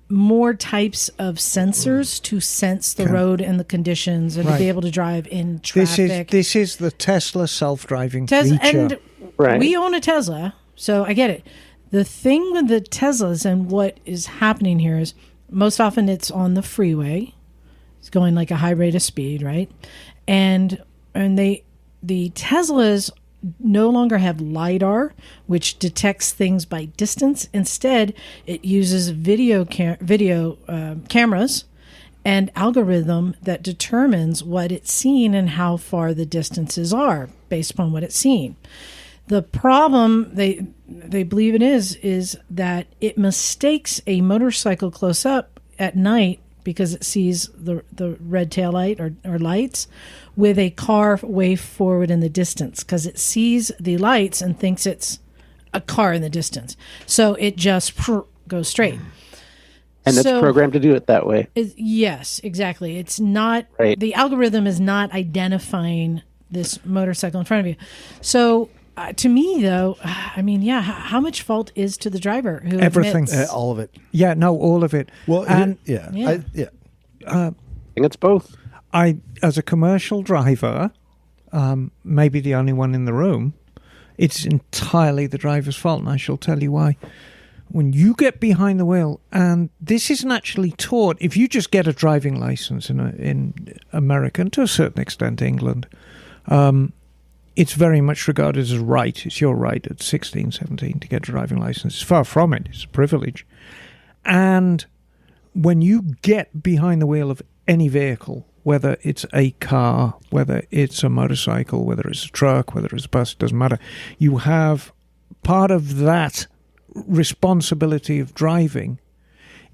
more types of sensors to sense the road and the conditions and to be able to drive in traffic. This is the Tesla self-driving feature. And we own a Tesla, so I get it. The thing with the Teslas and what is happening here is most often it's on the freeway. It's going like a high rate of speed, right? And the Teslas no longer have LiDAR, which detects things by distance. Instead, it uses video cameras and algorithm that determines what it's seeing and how far the distances are based upon what it's seeing. The problem they believe it is that it mistakes a motorcycle close up at night because it sees the red tail light or lights with a car way forward in the distance because it sees the lights and thinks it's a car in the distance. So it just goes straight. And it's programmed to do it that way. Yes, exactly. It's not, the algorithm is not identifying this motorcycle in front of you. So to me, though, I mean, how much fault is to the driver who everything, all of it? Yeah, no, all of it. Well, and I think it's both. As a commercial driver, maybe the only one in the room, it's entirely the driver's fault, and I shall tell you why. When you get behind the wheel, and this isn't actually taught, if you just get a driving license in America, and to a certain extent England, it's very much regarded as a right. It's your right at 16, 17 to get a driving license. It's far from it. It's a privilege. And when you get behind the wheel of any vehicle, whether it's a car, whether it's a motorcycle, whether it's a truck, whether it's a bus, it doesn't matter, you have part of that responsibility of driving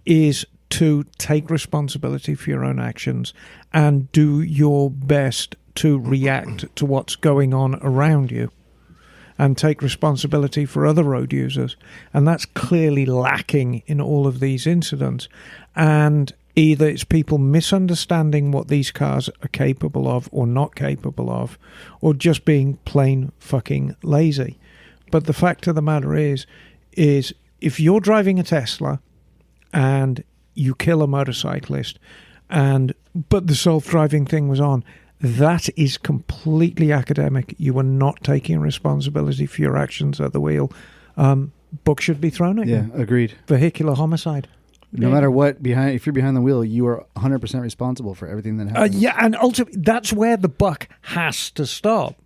is to take responsibility for your own actions and do your best to react to what's going on around you and take responsibility for other road users. And that's clearly lacking in all of these incidents. And either it's people misunderstanding what these cars are capable of or not capable of, or just being plain fucking lazy. But the fact of the matter is if you're driving a Tesla and you kill a motorcyclist but the self-driving thing was on, that is completely academic. You are not taking responsibility for your actions at the wheel. Book should be thrown at you. Yeah, agreed. Vehicular homicide. No matter what, if you're behind the wheel, you are 100% responsible for everything that happens. And ultimately, that's where the buck has to stop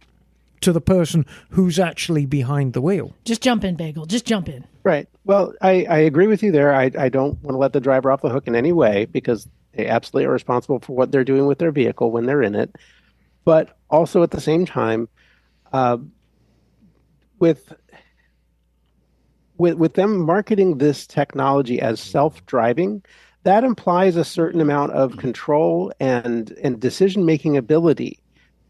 to the person who's actually behind the wheel. Just jump in, Bagel. Just jump in. Right. Well, I agree with you there. I don't want to let the driver off the hook in any way because they absolutely are responsible for what they're doing with their vehicle when they're in it. But also at the same time, with them marketing this technology as self-driving, that implies a certain amount of control and decision-making ability.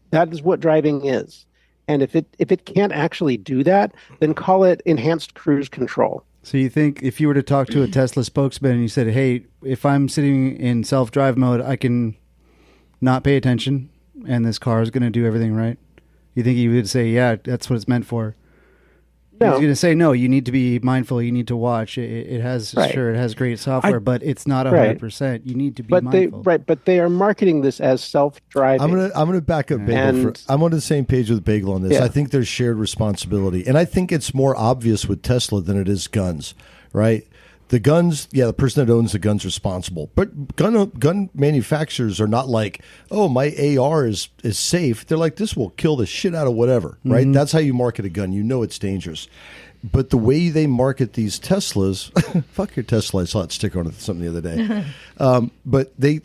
That is what driving is. And if it can't actually do that, then call it enhanced cruise control. So you think if you were to talk to a Tesla spokesman and you said, hey, if I'm sitting in self-drive mode, I can not pay attention and this car is going to do everything right? You think he would say, yeah, that's what it's meant for? No. He's going to say, no, you need to be mindful. You need to watch. It has, sure, it has great software, but it's not 100%. You need to be mindful. But they are marketing this as self-driving. I'm gonna back up Bagel. I'm on the same page with Bagel on this. Yeah. I think there's shared responsibility, and I think it's more obvious with Tesla than it is guns, right? The guns, the person that owns the gun's responsible. But gun manufacturers are not like, oh, my AR is safe. They're like, this will kill the shit out of whatever, right? Mm-hmm. That's how you market a gun. You know it's dangerous. But the way they market these Teslas, fuck your Tesla. I saw it sticker on something the other day. But they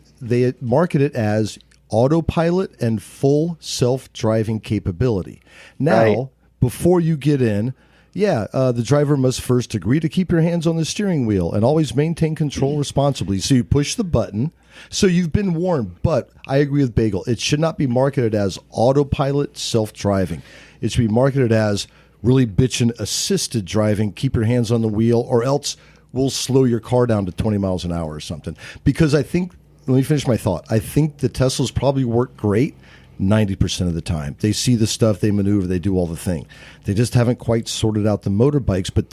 market it as autopilot and full self-driving capability. Now, before you get in, the driver must first agree to keep your hands on the steering wheel and always maintain control responsibly. So you push the button. So you've been warned. But I agree with Bagel. It should not be marketed as autopilot self-driving. It should be marketed as really bitchin' assisted driving. Keep your hands on the wheel, or else we'll slow your car down to 20 miles an hour or something. Because I think, let me finish my thought. I think the Teslas probably work great 90% of the time. They see the stuff, they maneuver, they do all the thing. They just haven't quite sorted out the motorbikes, but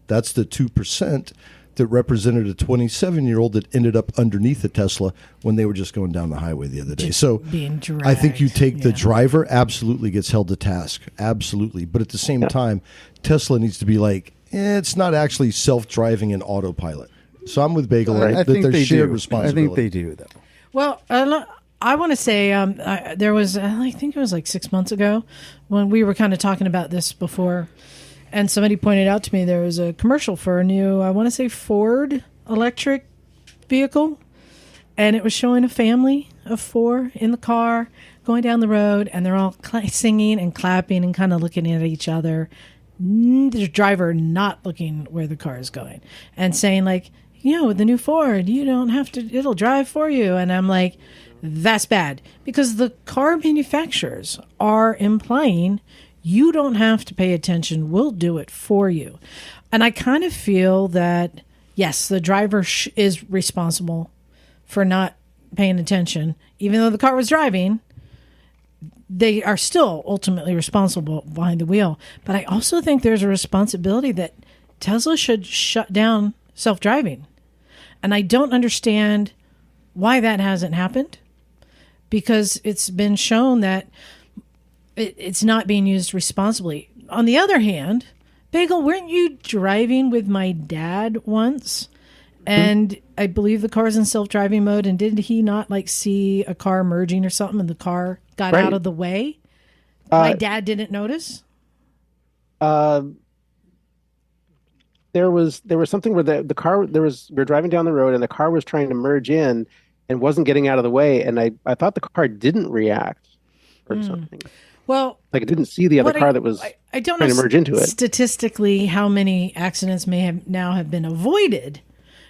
that's the 2% that represented a 27-year-old that ended up underneath the Tesla when they were just going down the highway the other day. So being dragged. I think you take the driver absolutely gets held to task. Absolutely. But at the same time, Tesla needs to be like, it's not actually self-driving and autopilot. So I'm with Bagel. I think there's they shared do. responsibility. I think they do, though. Well, I want to say there was, I think it was like 6 months ago when we were kind of talking about this before, and somebody pointed out to me there was a commercial for a new, I want to say Ford electric vehicle, and it was showing a family of 4 in the car going down the road, and they're all singing and clapping and kind of looking at each other. The driver not looking where the car is going and saying like, with the new Ford, you don't have to, it'll drive for you. And I'm like, that's bad, because the car manufacturers are implying you don't have to pay attention. We'll do it for you. And I kind of feel that, yes, the driver is responsible for not paying attention. Even though the car was driving, they are still ultimately responsible behind the wheel. But I also think there's a responsibility that Tesla should shut down self-driving. And I don't understand why that hasn't happened, because it's been shown that it's not being used responsibly. On the other hand, Bagel, weren't you driving with my dad once? And I believe the car's in self-driving mode, and did he not see a car merging or something, and the car got out of the way? My dad didn't notice? There was something where the car, we were driving down the road and the car was trying to merge in and wasn't getting out of the way, and I thought the car didn't react or something. Well, it didn't see the other car that was I don't trying know to merge into it. Statistically, how many accidents may have been avoided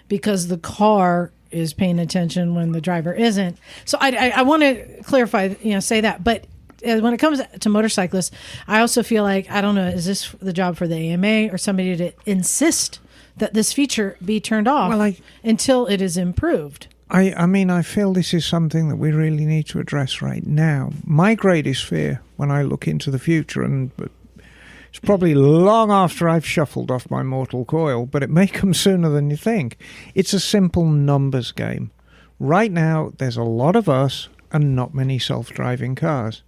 because the car is paying attention when the driver isn't. So I want to clarify, say that. But when it comes to motorcyclists, I also feel like, I don't know, is this the job for the AMA or somebody to insist that this feature be turned off until it is improved? I feel this is something that we really need to address right now. My greatest fear when I look into the future, and it's probably long after I've shuffled off my mortal coil, but it may come sooner than you think. It's a simple numbers game. Right now, there's a lot of us and not many self-driving cars.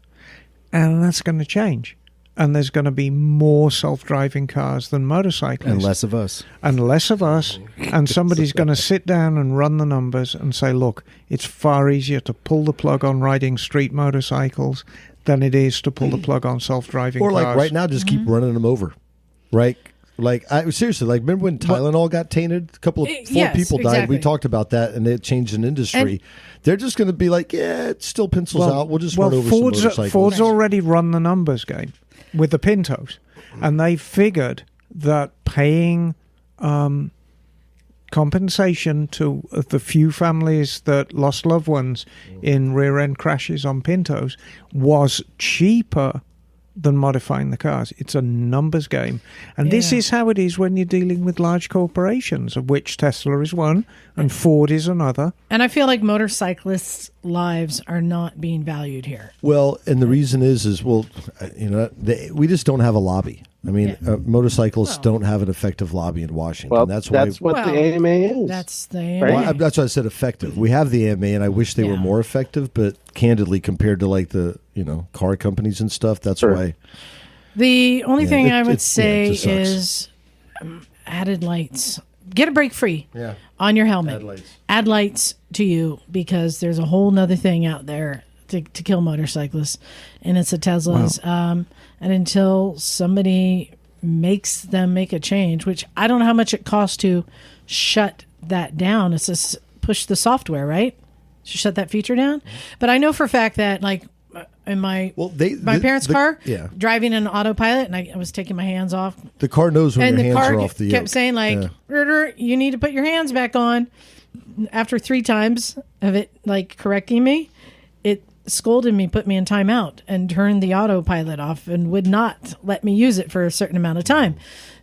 And that's going to change. And there's going to be more self-driving cars than motorcyclists. And less of us. And less of us. And somebody's going to sit down and run the numbers and say, look, it's far easier to pull the plug on riding street motorcycles than it is to pull the plug on self-driving cars. Or right now, just keep running them over. Right? Seriously, remember when Tylenol got tainted? A couple of 4 people died. Exactly. We talked about that, and it changed an industry. They're just going to be like, it still pencils out. We'll just run over some motorcycles. Ford's already run the numbers game with the Pintos. and they figured that paying compensation to the few families that lost loved ones in rear-end crashes on Pintos was cheaper than modifying the cars. It's a numbers game. And this is how it is when you're dealing with large corporations, of which Tesla is one and Ford is another. And I feel like motorcyclists' lives are not being valued here. Well, and the reason is well, we just don't have a lobby. I mean, motorcyclists don't have an effective lobby in Washington. Well, that's what the AMA is. That's the AMA. Well, that's why I said effective. We have the AMA, and I wish they were more effective. But candidly, compared to like the car companies and stuff, that's why. The only thing I would say is added lights. Get a brake free on your helmet. Add lights to you, because there's a whole nother thing out there to kill motorcyclists, and it's the Teslas. Wow. And until somebody makes them make a change, which I don't know how much it costs to shut that down. It's just push the software, right? To shut that feature down. But I know for a fact that, like, in my parents' car, driving an autopilot, and I was taking my hands off. The car knows when your hands are off the yoke. Kept saying, like, you need to put your hands back on. After 3 times of it, like, correcting me, it scolded me, put me in timeout, and turned the autopilot off and would not let me use it for a certain amount of time.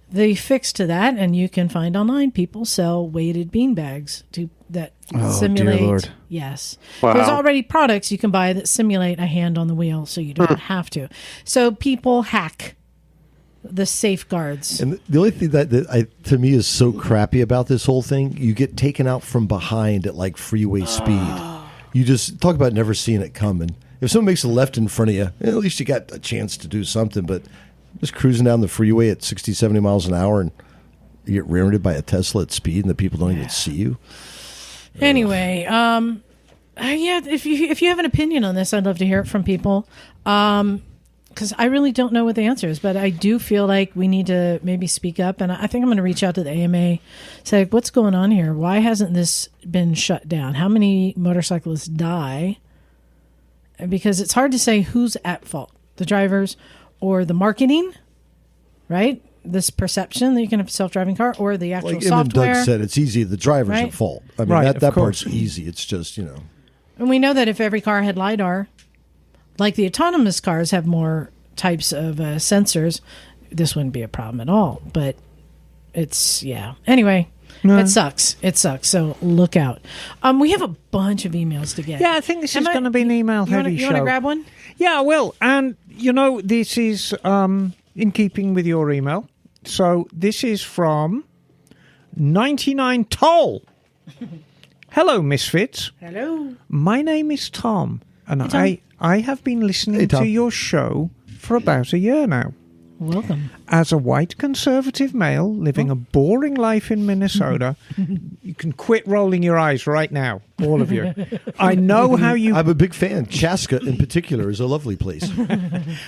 They fixed to that, and you can find online people sell weighted bean bags that simulate. Dear Lord. Yes. Wow. There's already products you can buy that simulate a hand on the wheel, so you don't have to. So people hack the safeguards. And the only thing that to me is so crappy about this whole thing, you get taken out from behind at like freeway speed. You just talk about never seeing it coming. If someone makes a left in front of you, at least you got a chance to do something. But just cruising down the freeway at 60, 70 miles an hour, and you get rear-ended by a Tesla at speed, and the people don't even see you. Anyway, if you have an opinion on this, I'd love to hear it from people. Because I really don't know what the answer is, but I do feel like we need to maybe speak up. And I think I'm going to reach out to the AMA, say, what's going on here? Why hasn't this been shut down? How many motorcyclists die? Because it's hard to say who's at fault, the drivers or the marketing, right? This perception that you can have a self-driving car, or the actual like software. Doug said, it's easy. The driver's at fault. I mean, that part's easy. It's just, And we know that if every car had LiDAR, like the autonomous cars have more types of sensors, this wouldn't be a problem at all. But it's, Anyway, it sucks. It sucks. So look out. We have a bunch of emails to get. Yeah, I think this is going to be an email-heavy show. You want to grab one? Yeah, I will. And, this is in keeping with your email. So this is from 99 Toll. Hello, Misfits. Hello. My name is Tom, and I have been listening to your show for about a year now. Welcome. As a white conservative male living a boring life in Minnesota, you can quit rolling your eyes right now, all of you. I know how you... I'm a big fan. Chaska, in particular, is a lovely place.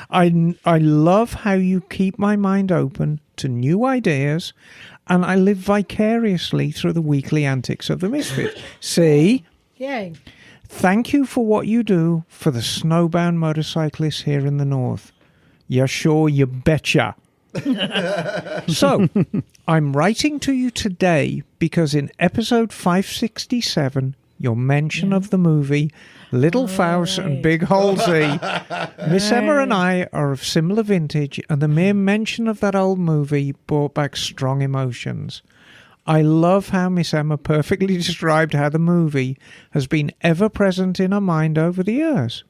I love how you keep my mind open to new ideas, and I live vicariously through the weekly antics of the Misfits. See? Yay. Thank you for what you do for the snowbound motorcyclists here in the north. Yeah, sure, you betcha. So, I'm writing to you today because in episode 567, your mention of the movie Little Faust and Big Halsey, Miss Emma and I are of similar vintage, and the mere mention of that old movie brought back strong emotions. I love how Miss Emma perfectly described how the movie has been ever present in her mind over the years.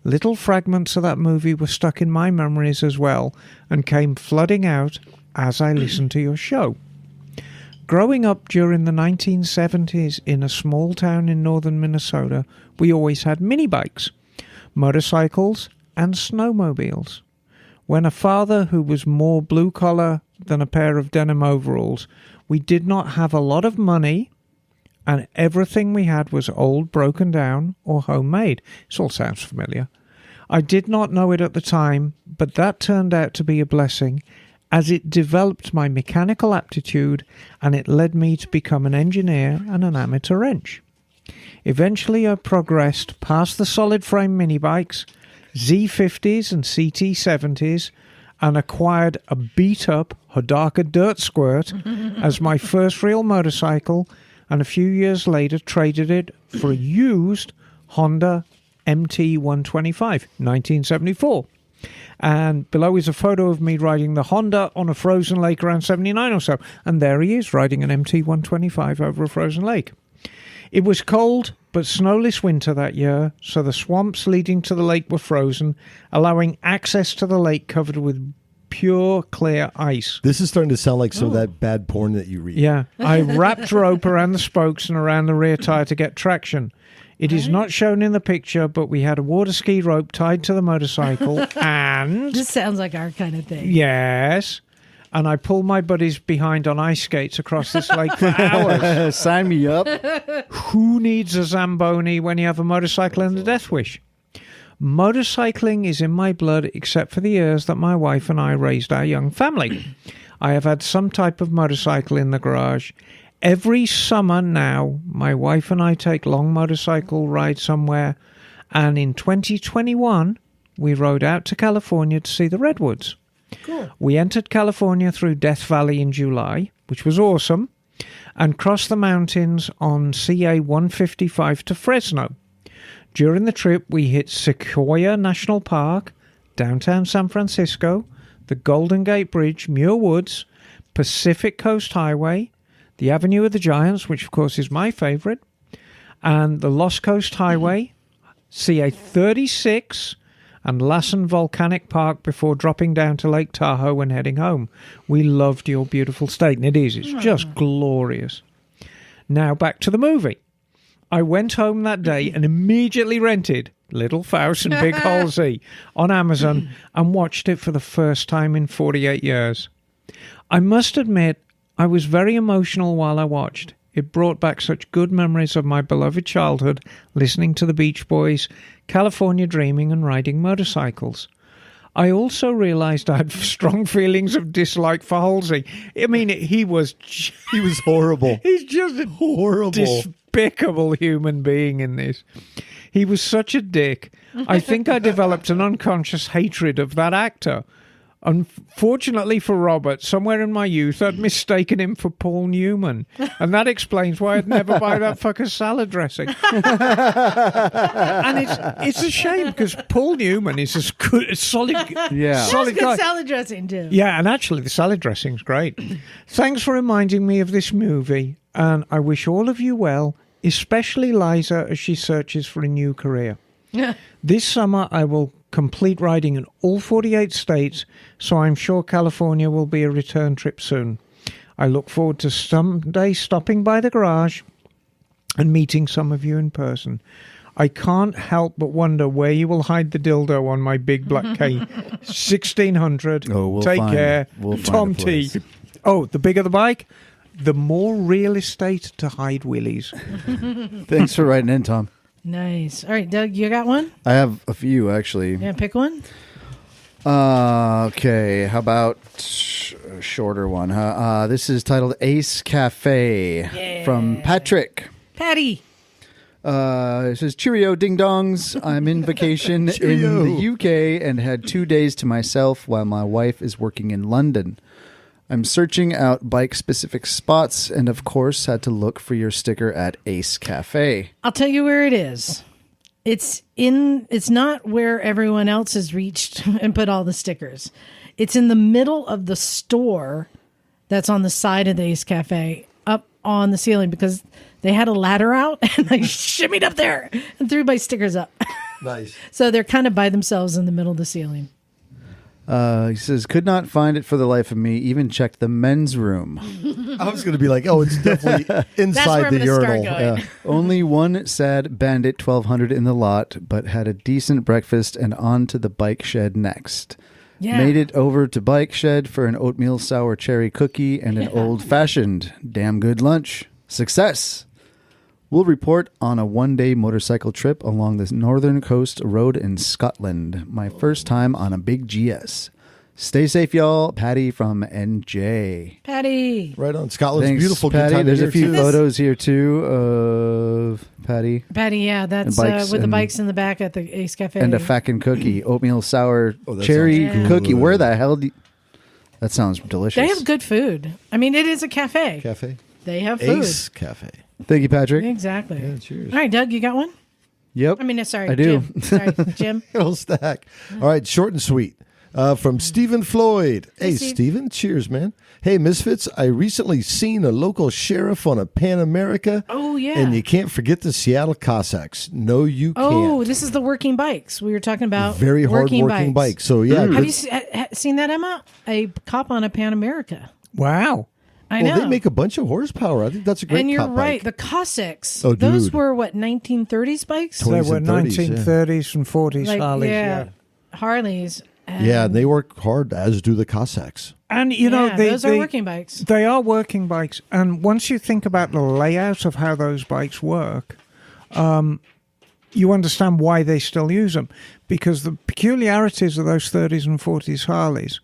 Little fragments of that movie were stuck in my memories as well and came flooding out as I listened to your show. Growing up during the 1970s in a small town in northern Minnesota, we always had mini bikes, motorcycles, and snowmobiles. When a father who was more blue-collar than a pair of denim overalls, we did not have a lot of money, and everything we had was old, broken down, or homemade. This all sounds familiar. I did not know it at the time, but that turned out to be a blessing, as it developed my mechanical aptitude, and it led me to become an engineer and an amateur wrench. Eventually I progressed past the solid frame mini bikes, Z50s and CT70s, and acquired a beat-up Hodaka Dirt Squirt as my first real motorcycle, and a few years later traded it for a used Honda MT-125, 1974. And below is a photo of me riding the Honda on a frozen lake around 79 or so. And there he is, riding an MT-125 over a frozen lake. It was cold but snowless winter that year, so the swamps leading to the lake were frozen, allowing access to the lake covered with pure, clear ice. This is starting to sound like some of that bad porn that you read. Yeah. I wrapped rope around the spokes and around the rear tire to get traction. It is not shown in the picture, but we had a water ski rope tied to the motorcycle and... This sounds like our kind of thing. Yes. And I pulled my buddies behind on ice skates across this lake for hours. Sign me up. Who needs a Zamboni when you have a motorcycle and a death wish? Motorcycling is in my blood except for the years that my wife and I raised our young family. I have had some type of motorcycle in the garage. Every summer now, my wife and I take long motorcycle rides somewhere, and in 2021, we rode out to California to see the redwoods. Cool. We entered California through Death Valley in July, which was awesome, and crossed the mountains on CA 155 to Fresno. During the trip, we hit Sequoia National Park, downtown San Francisco, the Golden Gate Bridge, Muir Woods, Pacific Coast Highway, the Avenue of the Giants, which of course is my favorite, and the Lost Coast Highway, CA 36, and Lassen Volcanic Park before dropping down to Lake Tahoe and heading home. We loved your beautiful state, and it is. It's just glorious. Now back to the movie. I went home that day and immediately rented Little Faust and Big Halsey on Amazon and watched it for the first time in 48 years. I must admit, I was very emotional while I watched. It brought back such good memories of my beloved childhood, listening to the Beach Boys, California dreaming and riding motorcycles. I also realized I had strong feelings of dislike for Halsey. I mean, he was horrible. He's just a Horrible. despicable human being in this. He was such a dick. I think I developed an unconscious hatred of that actor. Unfortunately for Robert, somewhere in my youth, I'd mistaken him for Paul Newman. And that explains why I'd never buy that fucker's salad dressing. And it's a shame, because Paul Newman is as good, a solid That's solid good guy. salad dressing, too. Yeah, and actually the salad dressing's great. Thanks for reminding me of this movie, and I wish all of you well, especially Liza as she searches for a new career. This summer I will complete riding in all 48 states, so I'm sure California will be a return trip soon. I look forward to someday stopping by the garage and meeting some of you in person. I can't help but wonder where you will hide the dildo on my big black K 1600. Oh, we'll Take find care. it. We'll Tom find a T. place. Oh, the bigger the bike, the more real estate to hide willies. Thanks for writing in, Tom. Nice. All right, Doug, you got one? I have a few, actually. Yeah, pick one. Okay, how about a shorter one? This is titled Ace Cafe from Patrick. Patty. It says, Cheerio, ding-dongs. I'm in vacation in the UK and had 2 days to myself while my wife is working in London. I'm searching out bike-specific spots and, of course, had to look for your sticker at Ace Cafe. I'll tell you where it is. It's not where everyone else has reached and put all the stickers. It's in the middle of the store that's on the side of the Ace Cafe, up on the ceiling, because they had a ladder out and I shimmied up there and threw my stickers up. Nice. So they're kind of by themselves in the middle of the ceiling. He says, could not find it for the life of me, even checked the men's room. I was going to be like, oh, it's definitely inside I'm the gonna start urinal. going. Only one sad Bandit 1200 in the lot, but had a decent breakfast and on to the bike shed next. Yeah. Made it over to bike shed for an oatmeal sour cherry cookie and an old-fashioned damn good lunch. Success! We'll report on a one-day motorcycle trip along the Northern Coast Road in Scotland. My first time on a big GS. Stay safe, y'all. Patty from NJ. Patty. Right on. Scotland's Thanks, beautiful. Good Patty. time There's of a few year, too. photos here too of Patty. Patty, yeah, that's with the bikes in the back at the Ace Cafe. And a fucking cookie, oatmeal sour that cherry sounds cookie. good. Where the hell that sounds delicious. They have good food. I mean, it is a cafe. Cafe. They have food. Ace Cafe. Thank you, Patrick. Exactly. Yeah, cheers. All right, Doug, you got one? Yep. I mean, sorry, I do. Jim. Sorry, Jim. Little stack. All right, short and sweet. From Stephen Floyd. Hey, Steve. Stephen. Cheers, man. Hey, Misfits. I recently seen a local sheriff on a Pan America. Oh, yeah. And you can't forget the Seattle Cossacks. No, you can't. Oh, this is the working bikes we were talking about. Very hard working bikes. So, yeah. Have you seen that, Emma? A cop on a Pan America. Wow. I know. Well, they make a bunch of horsepower. I think that's a great And you're cop right. bike. The Cossacks. Oh, those dude. were, what, 1930s bikes? They 20s were and 30s, yeah. 1930s and 40s Like, Harleys. yeah, Harleys. Yeah, and they work hard, as do the Cossacks. And, you know, those are working bikes. They are working bikes. And once you think about the layout of how those bikes work, you understand why they still use them. Because the peculiarities of those 30s and 40s Harleys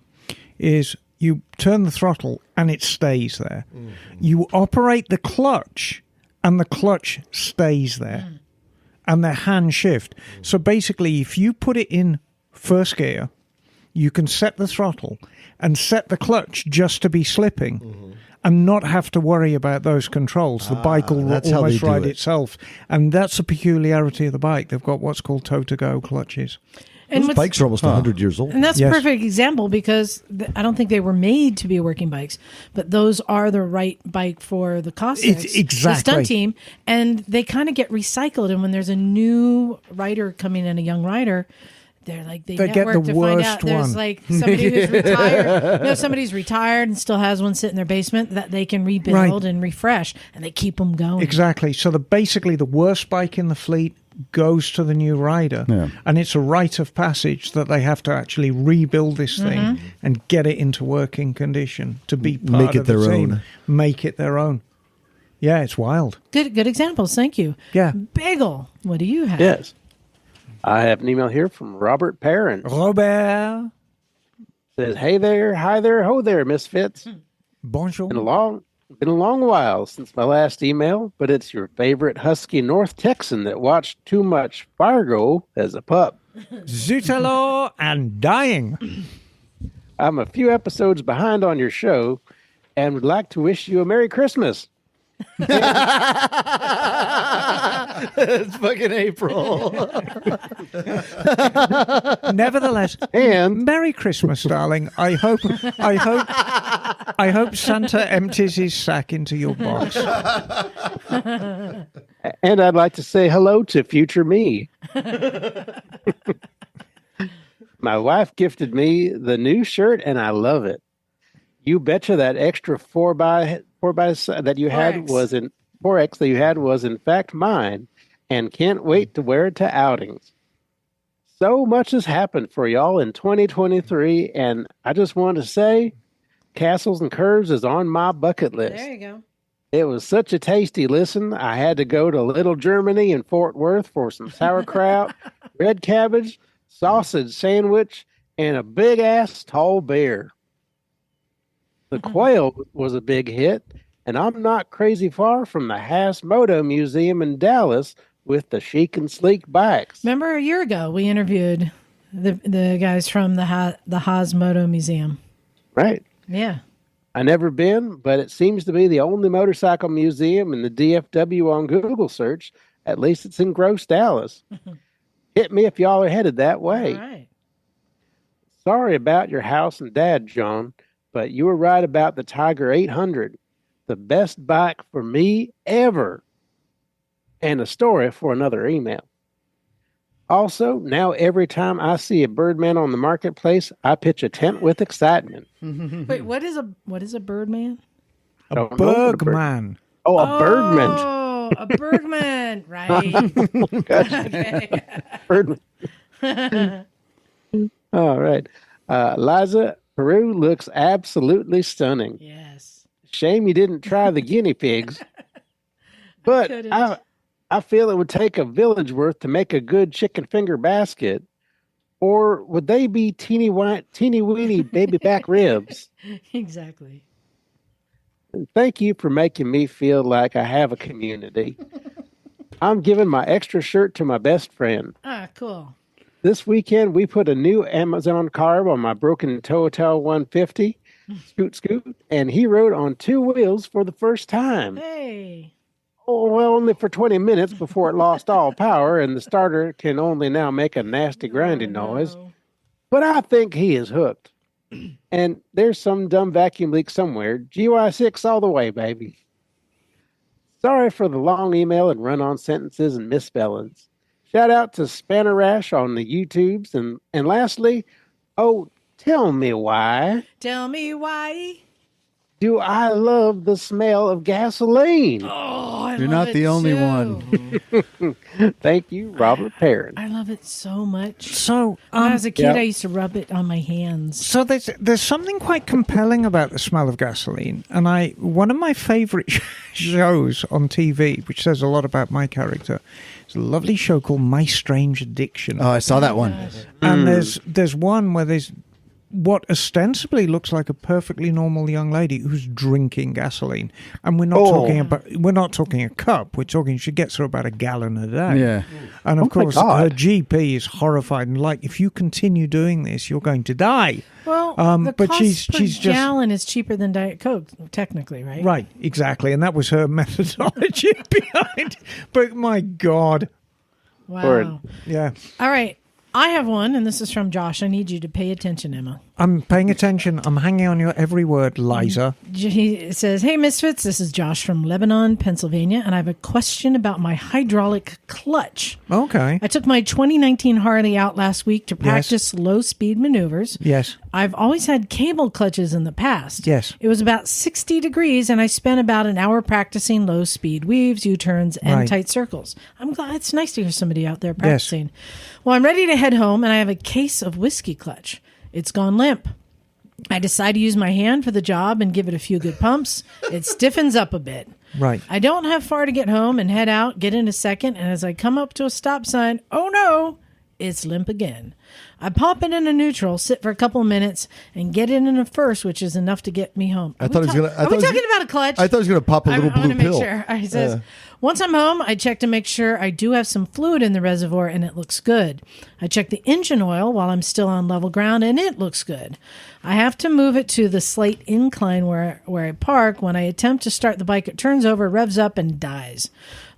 is you turn the throttle and it stays there. Mm-hmm. You operate the clutch and the clutch stays there. And they're hand shift. So basically, if you put it in first gear, you can set the throttle and set the clutch just to be slipping and not have to worry about those controls. The bike will almost ride itself. And that's a peculiarity of the bike. They've got what's called toe-to-go clutches. And Those bikes are almost 100 years old. And that's a perfect example because I don't think they were made to be working bikes, but those are the right bike for the Cossacks, exactly. the stunt team, and they kind of get recycled. And when there's a new rider coming in, a young rider, they're like they get network the to find worst out there's one. like somebody who's retired. No, somebody's retired and still has one sit in their basement that they can rebuild and refresh, and they keep them going. Exactly. So basically the worst bike in the fleet goes to the new rider, and it's a rite of passage that they have to actually rebuild this thing and get it into working condition to be part of the team. Make it their own. Yeah, it's wild. Good examples. Thank you. Yeah. Bagel, what do you have? Yes. I have an email here from Robert Perrin. Robert. Says, hey there, hi there, ho there, Misfits. Bonjour. Been a long while since my last email, but it's your favorite husky North Texan that watched too much Fargo as a pup. Zutalo and dying. I'm a few episodes behind on your show and would like to wish you a Merry Christmas. It's fucking April. Nevertheless, And Merry Christmas, darling. I hope Santa empties his sack into your box. and I'd like to say hello to future me. My wife gifted me the new shirt and I love it. You betcha that extra 4x that you had was in 4X that you had was in fact mine, and can't wait to wear it to outings. So much has happened for y'all in 2023, and I just want to say, Castles and Curves is on my bucket list. There you go. It was such a tasty listen. I had to go to Little Germany in Fort Worth for some sauerkraut, red cabbage, sausage sandwich, and a big ass tall beer. The quail was a big hit, and I'm not crazy far from the Haas Moto Museum in Dallas with the chic and sleek bikes. Remember a year ago we interviewed the guys from the Haas Moto Museum. Right. Yeah. I never been, but it seems to be the only motorcycle museum in the DFW on Google search. At least it's in Gross, Dallas. Hit me if y'all are headed that way. All right. Sorry about your house and dad, John, but you were right about the Tiger 800. The best bike for me ever. And a story for another email. Also, now every time I see a Birdman on the marketplace, I pitch a tent with excitement. Wait, what is a Birdman? A Bergman. Oh, a Birdman. Oh, a Bergman. Right. Okay. Birdman. All right. Liza, Peru looks absolutely stunning. Yes. Shame you didn't try the guinea pigs. But I feel it would take a village worth to make a good chicken finger basket. Or would they be teeny weeny baby back ribs? Exactly. And thank you for making me feel like I have a community. I'm giving my extra shirt to my best friend. Ah, cool. This weekend, we put a new Amazon carb on my broken Total 150, scoot, and he rode on 2 wheels for the first time. Hey. Oh, well, only for 20 minutes before it lost all power, and the starter can only now make a nasty grinding noise. No. But I think he is hooked. And there's some dumb vacuum leak somewhere. GY6 all the way, baby. Sorry for the long email and run-on sentences and misspellings. Shout out to Spanner Rash on the YouTubes. And lastly, tell me why. Tell me why. Do I love the smell of gasoline? Oh, I You're love not the it only too. one. Thank you, Robert Perrin. I love it so much. So, When I was a kid, yeah. I used to rub it on my hands. So there's something quite compelling about the smell of gasoline, and one of my favourite shows on TV, which says a lot about my character, is a lovely show called My Strange Addiction. Oh, I saw that one. And there's one where there's what ostensibly looks like a perfectly normal young lady who's drinking gasoline, and we're not talking a cup. We're talking she gets her about a gallon a day. Yeah. And of course, God. her GP is horrified and like, if you continue doing this, you're going to die. Well, the but cost she's per just gallon is cheaper than Diet Coke, technically, right? right, exactly, and that was her methodology behind. But my God, Wow. Word. yeah. All right. I have one, and this is from Josh. I need you to pay attention, Emma. I'm paying attention. I'm hanging on your every word, Liza. He says, "Hey, Misfits, this is Josh from Lebanon, Pennsylvania, and I have a question about my hydraulic clutch. Okay. I took my 2019 Harley out last week to practice low-speed maneuvers. Yes. I've always had cable clutches in the past. Yes. It was about 60 degrees, and I spent about an hour practicing low-speed weaves, U-turns, and Right. tight circles. I'm glad it's nice to hear somebody out there practicing. Well, I'm ready to head home, and I have a case of whiskey clutch. It's gone limp. I decide to use my hand for the job and give it a few good pumps. It stiffens up a bit. Right. I don't have far to get home and head out, get in a second, and as I come up to a stop sign, oh no, it's limp again. I pop it into neutral, sit for a couple of minutes, and get it in a first, which is enough to get me home. I thought he was gonna. Are we talking about a clutch? I thought he was going to pop a little I want blue to make pill. sure. He says, once I'm home, I check to make sure I do have some fluid in the reservoir, and it looks good. I check the engine oil while I'm still on level ground, and it looks good. I have to move it to the slight incline where I park. When I attempt to start the bike, it turns over, revs up, and dies.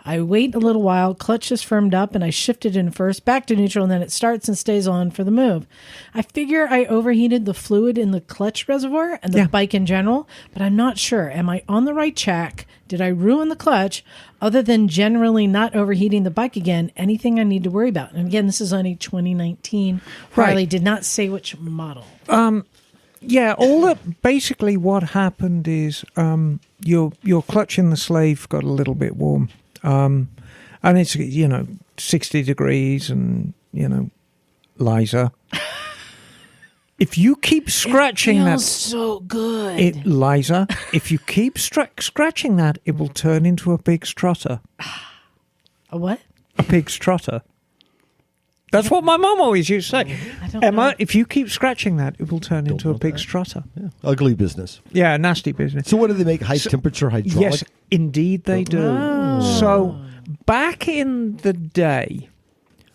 I wait a little while, clutch is firmed up, and I shift it in first, back to neutral, and then it starts and stays on for the move. I figure I overheated the fluid in the clutch reservoir and the bike in general, but I'm not sure. Am I on the right track? Did I ruin the clutch? Other than generally not overheating the bike again, anything I need to worry about? And again, this is on a 2019 Harley. Right. Did not say which model. Yeah, basically what happened is your clutch in the slave got a little bit warm. And it's, 60 degrees and, Liza. If you keep scratching it that... feels so good. Liza, if you keep scratching that, it will turn into a pig's trotter. A what? A pig's trotter. That's what my mum always used to say. I don't Emma, know. if you keep scratching that, it will turn into a pig's trotter. Yeah. Ugly business. Yeah, nasty business. So what do they make? High temperature hydraulic? Yes, indeed they do. So back in the day,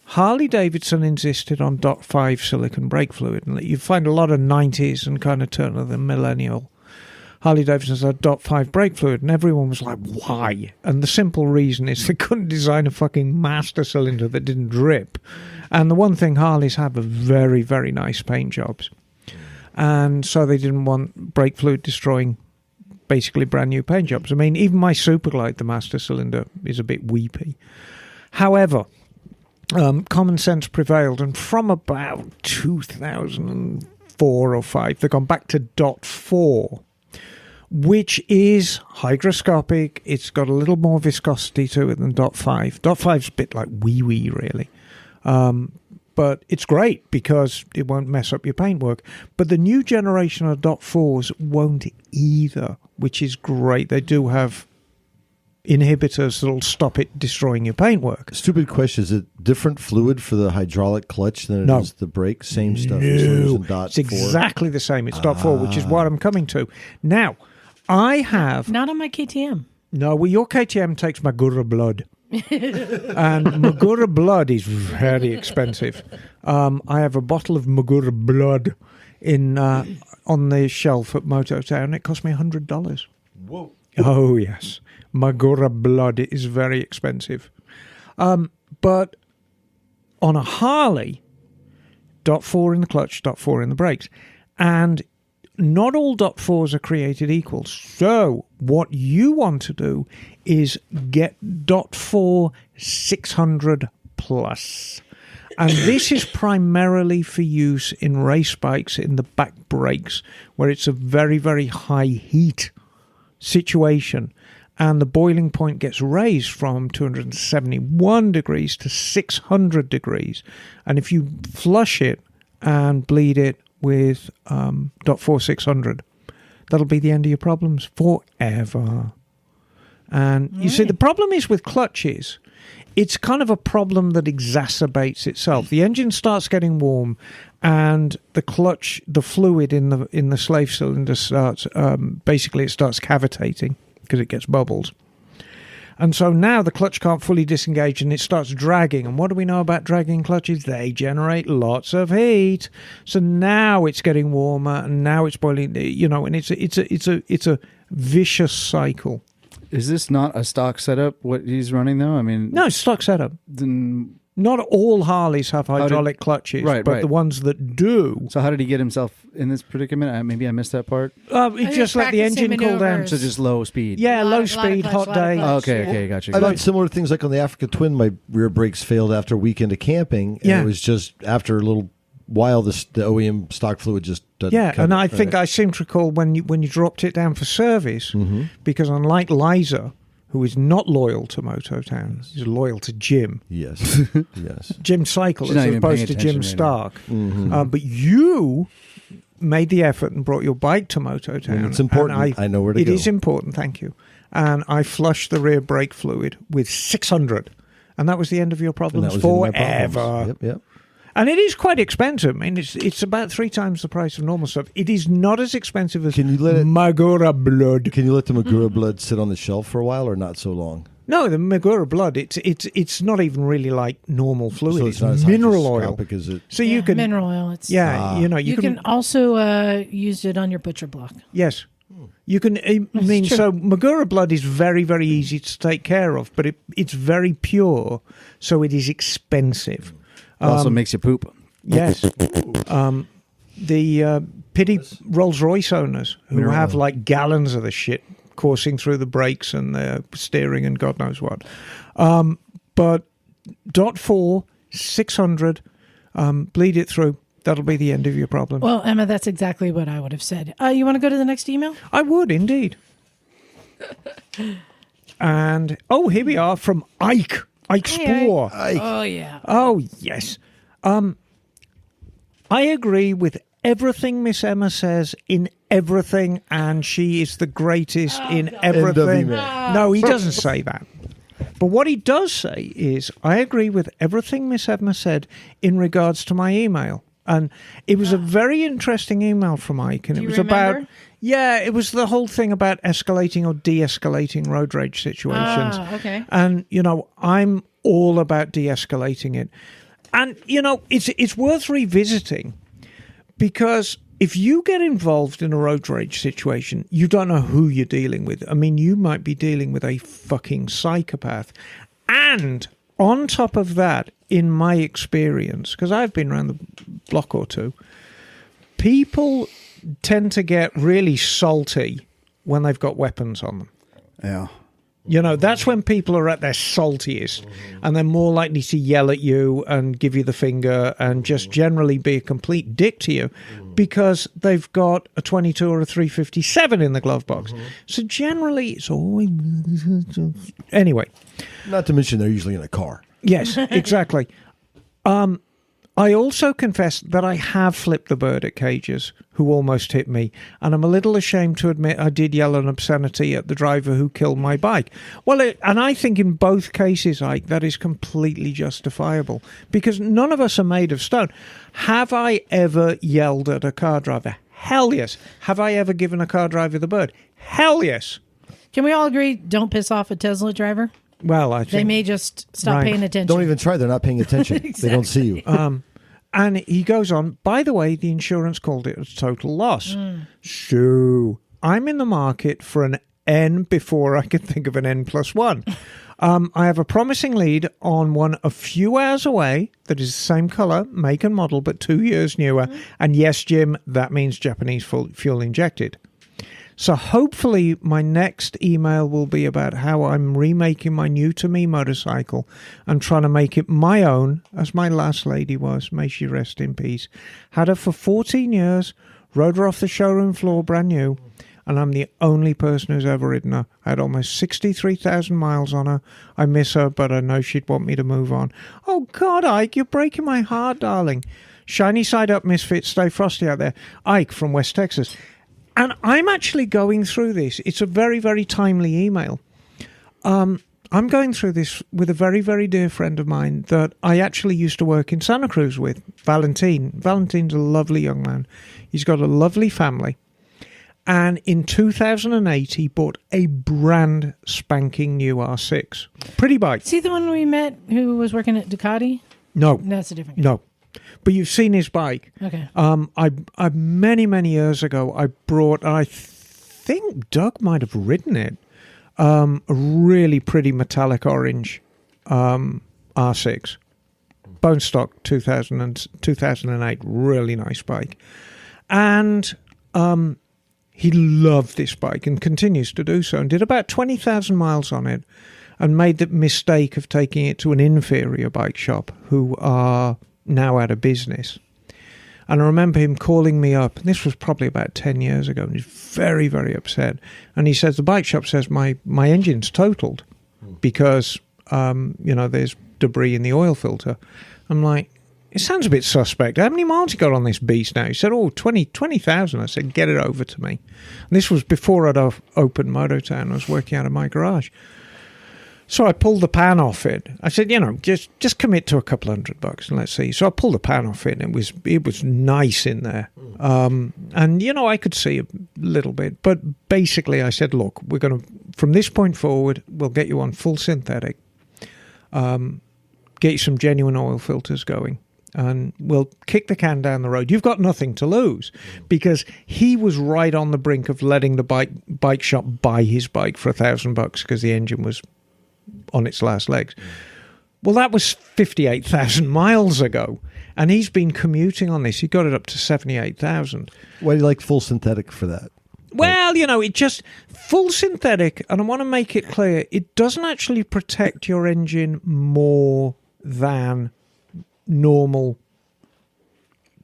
Harley Davidson insisted on .5 silicon brake fluid. And you find a lot of 90s and kind of turn of the millennial Harley Davidson's had .5 brake fluid, and everyone was like, why? And the simple reason is they couldn't design a fucking master cylinder that didn't drip. And the one thing Harleys have are very, very nice paint jobs. And so they didn't want brake fluid destroying basically brand new paint jobs. I mean, even my Superglide, the master cylinder, is a bit weepy. However, common sense prevailed, and from about 2004 or 5, they've gone back to .4, which is hygroscopic. It's got a little more viscosity to it than .5. .5's a bit like wee-wee, really. But it's great because it won't mess up your paintwork. But the new generation of .4s won't either, which is great. They do have inhibitors that'll stop it destroying your paintwork. Stupid question. Is it different fluid for the hydraulic clutch than it is the brake? Same stuff. It's exactly the same. It's .4, which is what I'm coming to. Now, I have... Not on my KTM. No, well, your KTM takes Magura blood. And Magura blood is very expensive. I have a bottle of Magura blood on the shelf at Mototown. It cost me $100. Whoa. Oh, yes. Magura blood is very expensive. But on a Harley, .4 in the clutch, .4 in the brakes. And not all .4s are created equal. So what you want to do is get .4 600 plus. And this is primarily for use in race bikes in the back brakes, where it's a very, very high heat situation. And the boiling point gets raised from 271 degrees to 600 degrees. And if you flush it and bleed it with .4 600, that'll be the end of your problems forever. And you see, the problem is with clutches, it's kind of a problem that exacerbates itself. The engine starts getting warm, and the clutch, the fluid in the slave cylinder starts basically it starts cavitating because it gets bubbles. And so now the clutch can't fully disengage and it starts dragging. And what do we know about dragging clutches? They generate lots of heat. So now it's getting warmer and now it's boiling, and it's a vicious cycle. Is this not a stock setup, what he's running, though? I mean... No, it's stock setup. Then... Not all Harleys have hydraulic clutches, but the ones that do... So how did he get himself in this predicament? Maybe I missed that part. He just let the engine cool down. So just low speed. Yeah, low speed, hot day. Okay, gotcha. I've had similar things like on the Africa Twin. My rear brakes failed after a weekend of camping. And it was just after a little while, the OEM stock fluid just doesn't come. And I think I seem to recall when you dropped it down for service, because unlike Liza, who is not loyal to Mototown, he's loyal to Jim. Yes, yes. Jim Cycle as opposed to Jim Stark. But you made the effort and brought your bike to Mototown. And it's important. I know where to go. It is important, thank you. And I flushed the rear brake fluid with 600. And that was the end of your problems forever. Yep. And it is quite expensive. I mean, it's about 3 times the price of normal stuff. It is not as expensive as Magura blood. Can you let the Magura blood sit on the shelf for a while, or not so long? No, the Magura blood. It's not even really like normal fluid. So it's mineral oil. So you can mineral oil. You can also use it on your butcher block. Yes. You can. So Magura blood is very, very easy to take care of, but it's very pure, so it is expensive. Also makes you poop. Yes. The pity Rolls-Royce owners who have like gallons of the shit coursing through the brakes and the steering and God knows what. But .4, 600, bleed it through. That'll be the end of your problem. Well, Emma, that's exactly what I would have said. You want to go to the next email? I would, indeed. And, here we are from Ike. Ike Spoor. Oh, yeah. Oh, yes. I agree with everything Miss Emma says in everything, and she is the greatest in everything. No, he doesn't say that. But what he does say is, I agree with everything Miss Emma said in regards to my email. And it was a very interesting email from Ike, and it was about... Yeah, it was the whole thing about escalating or de-escalating road rage situations. Okay. And, I'm all about de-escalating it. And, it's worth revisiting, because if you get involved in a road rage situation, you don't know who you're dealing with. I mean, you might be dealing with a fucking psychopath. And on top of that, in my experience, because I've been around the block or two, people tend to get really salty when they've got weapons on them. Yeah. That's when people are at their saltiest, and they're more likely to yell at you and give you the finger and just generally be a complete dick to you because they've got a 22 or a 357 in the glove box. So generally, it's always... Anyway. Not to mention they're usually in a car. Yes, exactly. I also confess that I have flipped the bird at cages who almost hit me, and I'm a little ashamed to admit I did yell an obscenity at the driver who killed my bike. Well, and I think in both cases, Ike, that is completely justifiable, because none of us are made of stone. Have I ever yelled at a car driver? Hell yes. Have I ever given a car driver the bird? Hell yes. Can we all agree, don't piss off a Tesla driver? Well, I think they may just stop paying attention. Don't even try. They're not paying attention. Exactly. They don't see you. And he goes on, by the way, the insurance called it a total loss. So I'm in the market for an N before I could think of an N+1. I have a promising lead on one a few hours away that is the same color, make and model, but 2 years newer. And yes, Jim, that means Japanese fuel injected. So hopefully my next email will be about how I'm remaking my new-to-me motorcycle and trying to make it my own, as my last lady was. May she rest in peace. Had her for 14 years, rode her off the showroom floor brand new, and I'm the only person who's ever ridden her. I had almost 63,000 miles on her. I miss her, but I know she'd want me to move on. Oh, God, Ike, you're breaking my heart, darling. Shiny side up, misfits. Stay frosty out there. Ike from West Texas. And I'm actually going through this. It's a very, very timely email. I'm going through this with a very, very dear friend of mine that I actually used to work in Santa Cruz with, Valentin. Valentin's a lovely young man. He's got a lovely family. And in 2008, he bought a brand spanking new R6. Pretty bike. See the one we met who was working at Ducati? No. That's a different guy. No. But you've seen his bike. Okay. I many years ago, I brought, I think Doug might have ridden it, a really pretty metallic orange R6. Bone stock 2008, really nice bike. And he loved this bike and continues to do so, and did about 20,000 miles on it, and made the mistake of taking it to an inferior bike shop who are now out of business. And I remember him calling me up, and this was probably about 10 years ago, and he's very, very upset. And he says, the bike shop says my engine's totaled because, there's debris in the oil filter. I'm like, it sounds a bit suspect. How many miles you got on this beast now? He said, 20,000. I said, get it over to me. And this was before I'd opened Mototown. I was working out of my garage. So I pulled the pan off it. I said, just commit to a couple $100 and let's see. So I pulled the pan off it, and it was nice in there. And, I could see a little bit. But basically I said, look, we're going to, from this point forward, we'll get you on full synthetic, get you some genuine oil filters going, and we'll kick the can down the road. You've got nothing to lose, because he was right on the brink of letting the bike shop buy his bike for $1,000 because the engine was on its last legs. Well, that was 58,000 miles ago, and he's been commuting on this. He got it up to 78,000. Why do you like full synthetic for that? Well, it just full synthetic, and I want to make it clear, it doesn't actually protect your engine more than normal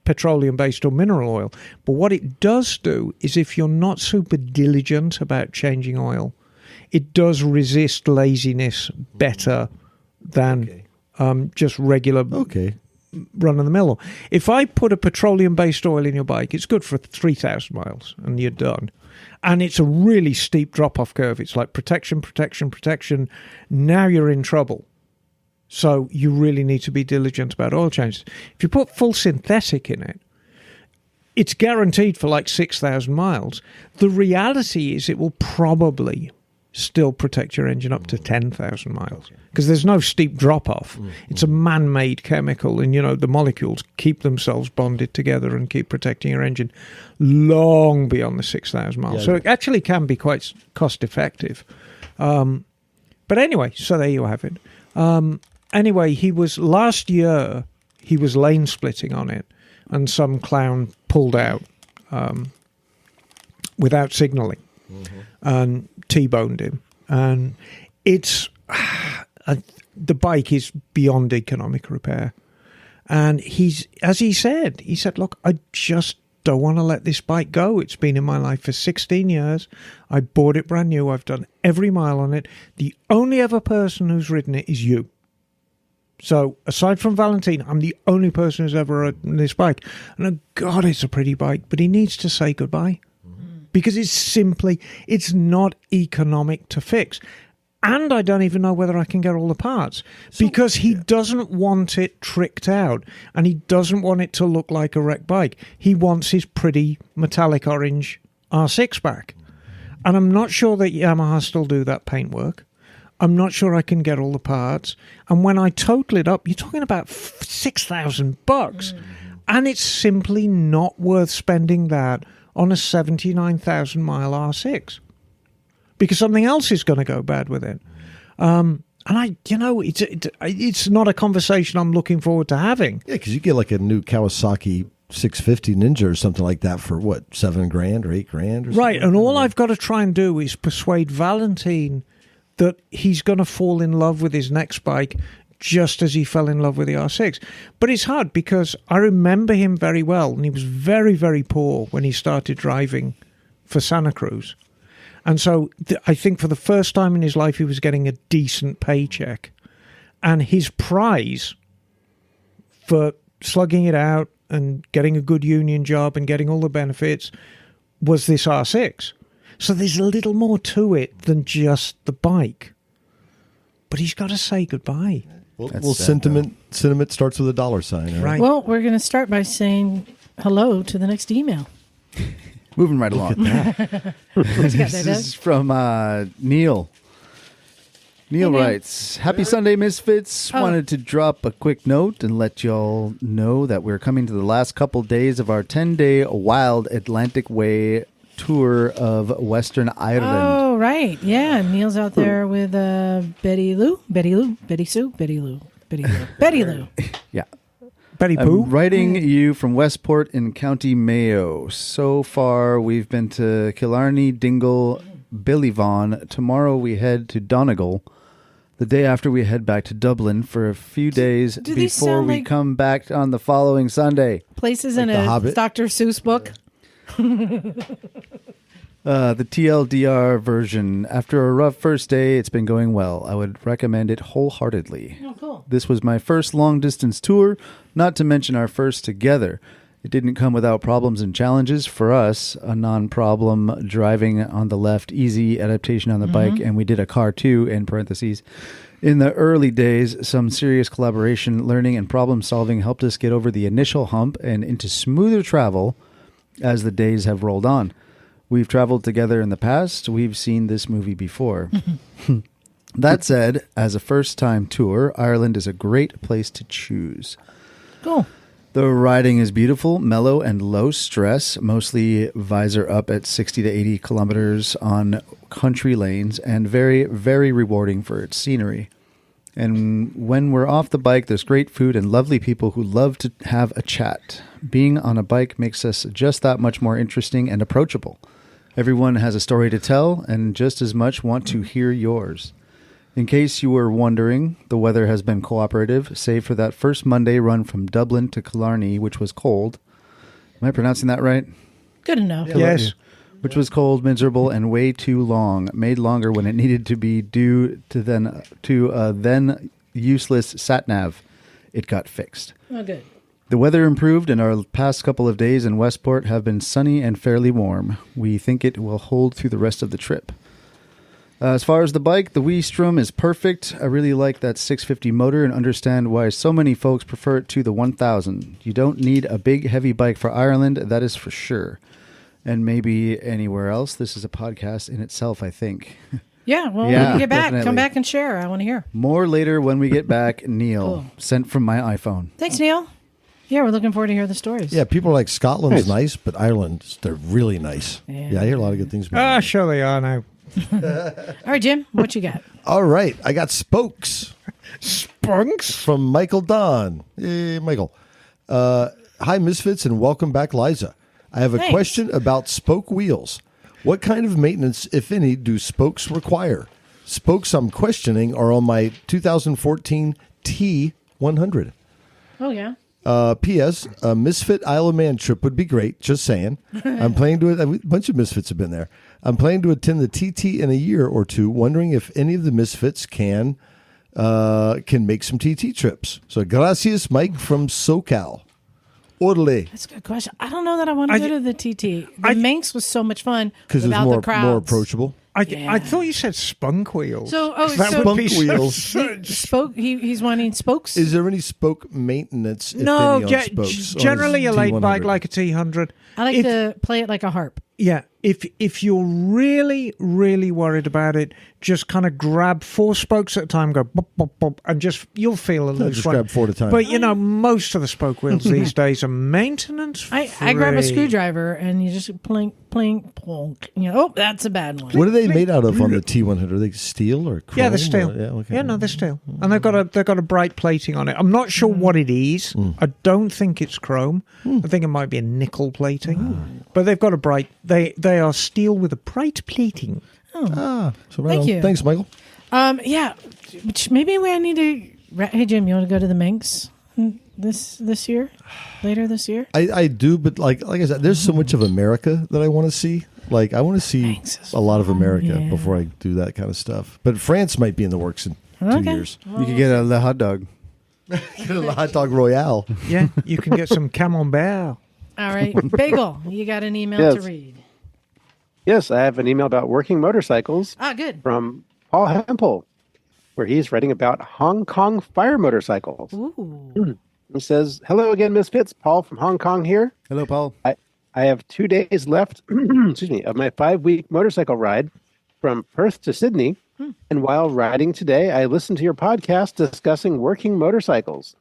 petroleum-based or mineral oil. But what it does do is, if you're not super diligent about changing oil, it does resist laziness better than just regular run-of-the-mill. If I put a petroleum-based oil in your bike, it's good for 3,000 miles, and you're done. And it's a really steep drop-off curve. It's like protection. Now you're in trouble. So you really need to be diligent about oil changes. If you put full synthetic in it, it's guaranteed for like 6,000 miles. The reality is it will probably still protect your engine up to 10,000 miles, because there's no steep drop-off. It's a man-made chemical, and the molecules keep themselves bonded together and keep protecting your engine long beyond the 6,000 miles. So it actually can be quite cost-effective. But anyway, so there you have it. Anyway, last year he was lane splitting on it, and some clown pulled out without signalling and T-boned him. And it's the bike is beyond economic repair. And as he said, look, I just don't want to let this bike go. It's been in my life for 16 years. I bought it brand new. I've done every mile on it. The only other person who's ridden it is you. So aside from Valentine, I'm the only person who's ever ridden this bike. And God, it's a pretty bike, but he needs to say goodbye because it's not economic to fix. And I don't even know whether I can get all the parts because he doesn't want it tricked out and he doesn't want it to look like a wrecked bike. He wants his pretty metallic orange R6 back. And I'm not sure that Yamaha still do that paintwork. I'm not sure I can get all the parts. And when I total it up, you're talking about $6,000. And it's simply not worth spending that on a 79,000-mile R6. Because something else is going to go bad with it. And it's not a conversation I'm looking forward to having. Yeah, because you get like a new Kawasaki 650 Ninja or something like that for what, $7,000 or $8,000 or something? Right, and all I've got to try and do is persuade Valentine that he's going to fall in love with his next bike just as he fell in love with the R6. But it's hard because I remember him very well, and he was very, very poor when he started driving for Santa Cruz. And so I think for the first time in his life, he was getting a decent paycheck. And his prize for slugging it out and getting a good union job and getting all the benefits was this R6. So there's a little more to it than just the bike. But he's got to say goodbye. Well, sentiment starts with a $sign. Right. Well, we're going to start by saying hello to the next email. Moving right along. What you got there, This is from Neil. Neil writes, Happy Sunday, Misfits. Wanted to drop a quick note and let y'all know that we're coming to the last couple days of our 10-day Wild Atlantic Way tour of Western Ireland. Oh, right. Yeah. Neil's out there with Betty Lou. Yeah. Betty Pooh. I'm writing you from Westport in County Mayo. So far, we've been to Killarney, Dingle, Billyvaughan. Tomorrow we head to Donegal. The day after we head back to Dublin for a few days before we come back on the following Sunday. Places in a Dr. Seuss book. The TLDR version. After a rough first day, it's been going well. I would recommend it wholeheartedly. Oh, cool. This was my first long-distance tour, not to mention our first together. It didn't come without problems and challenges. For us, a non-problem driving on the left, easy adaptation on the bike, and we did a car too, in parentheses. In the early days, some serious collaboration, learning, and problem-solving helped us get over the initial hump and into smoother travel as the days have rolled on. We've traveled together in the past. We've seen this movie before. That said, as a first-time tour, Ireland is a great place to choose. Cool. The riding is beautiful, mellow, and low stress, mostly visor up at 60 to 80 kilometers on country lanes, and very, very rewarding for its scenery. And when we're off the bike, there's great food and lovely people who love to have a chat. Being on a bike makes us just that much more interesting and approachable. Everyone has a story to tell, and just as much want to hear yours. In case you were wondering, the weather has been cooperative, save for that first Monday run from Dublin to Killarney, which was cold. Am I pronouncing that right? Good enough. Yes. Which was cold, miserable, and way too long. Made longer when it needed to be due to then useless sat-nav. It got fixed. Oh, good. The weather improved, and our past couple of days in Westport have been sunny and fairly warm. We think it will hold through the rest of the trip. As far as the bike, the Wii-Strom is perfect. I really like that 650 motor and understand why so many folks prefer it to the 1000. You don't need a big, heavy bike for Ireland, that is for sure. And maybe anywhere else. This is a podcast in itself, I think. Yeah, well, when you get back, come back and share. I want to hear. More later when we get back. Neil, Cool. Sent from my iPhone. Thanks, Neil. Yeah, we're looking forward to hear the stories. Yeah, people are like, Scotland's nice, but Ireland, they're really nice. Yeah. I hear a lot of good things about it. Sure they are now. All right, Jim, what you got? All right, I got spokes. Spunks? From Michael Don. Hey, Michael. Hi, Misfits, and welcome back, Liza. I have a question about spoke wheels. What kind of maintenance, if any, do spokes require? Spokes I'm questioning are on my 2014 T100. Oh, yeah. P.S. A Misfit Isle of Man trip would be great. Just saying. I'm planning to. A bunch of Misfits have been there. I'm planning to attend the TT in a year or two. Wondering if any of the Misfits can can make some TT trips. So gracias, Mike from SoCal. Orale. That's a good question. I don't know that I want to go to the TT. The Manx was so much fun without more, the crowds. more approachable. I thought you said spunk wheels. So, spunk wheels. Spoke. He's wanting spokes. Is there any spoke maintenance? No, spokes generally a late bike like a T100. I like to play it like a harp. Yeah, if you're really, really worried about it, just kind of grab 4 spokes at a time, go bop, bop, bop, and you'll feel a loose just one. grab 4 at a time. But, most of the spoke wheels these days are maintenance free. I grab a screwdriver and you just plink, plink, plonk. That's a bad one. What are they made out of on the T100? Are they steel or chrome? Yeah, they're steel. They're steel. And they've got a bright plating on it. I'm not sure what it is. I don't think it's chrome. I think it might be a nickel plating. But they've got a bright... They are steel with a bright plating. So Thank you. Thanks, Michael. Which maybe I need to... Hey, Jim, you want to go to the Manx this year? Later this year? I do, but like I said, there's so much of America that I want to see. Like, I want to see a lot of America before I do that kind of stuff. But France might be in the works in 2 years. You could get a hot dog. Get a hot dog royale. Yeah, you can get some camembert. All right. Bagel, you got an email to read. Yes, I have an email about working motorcycles. Good. From Paul Hempel, where he's writing about Hong Kong fire motorcycles. Ooh. He says, "Hello again, Misfits. Paul from Hong Kong here. Hello, Paul. I have 2 days left of my 5-week motorcycle ride from Perth to Sydney. And while riding today, I listened to your podcast discussing working motorcycles.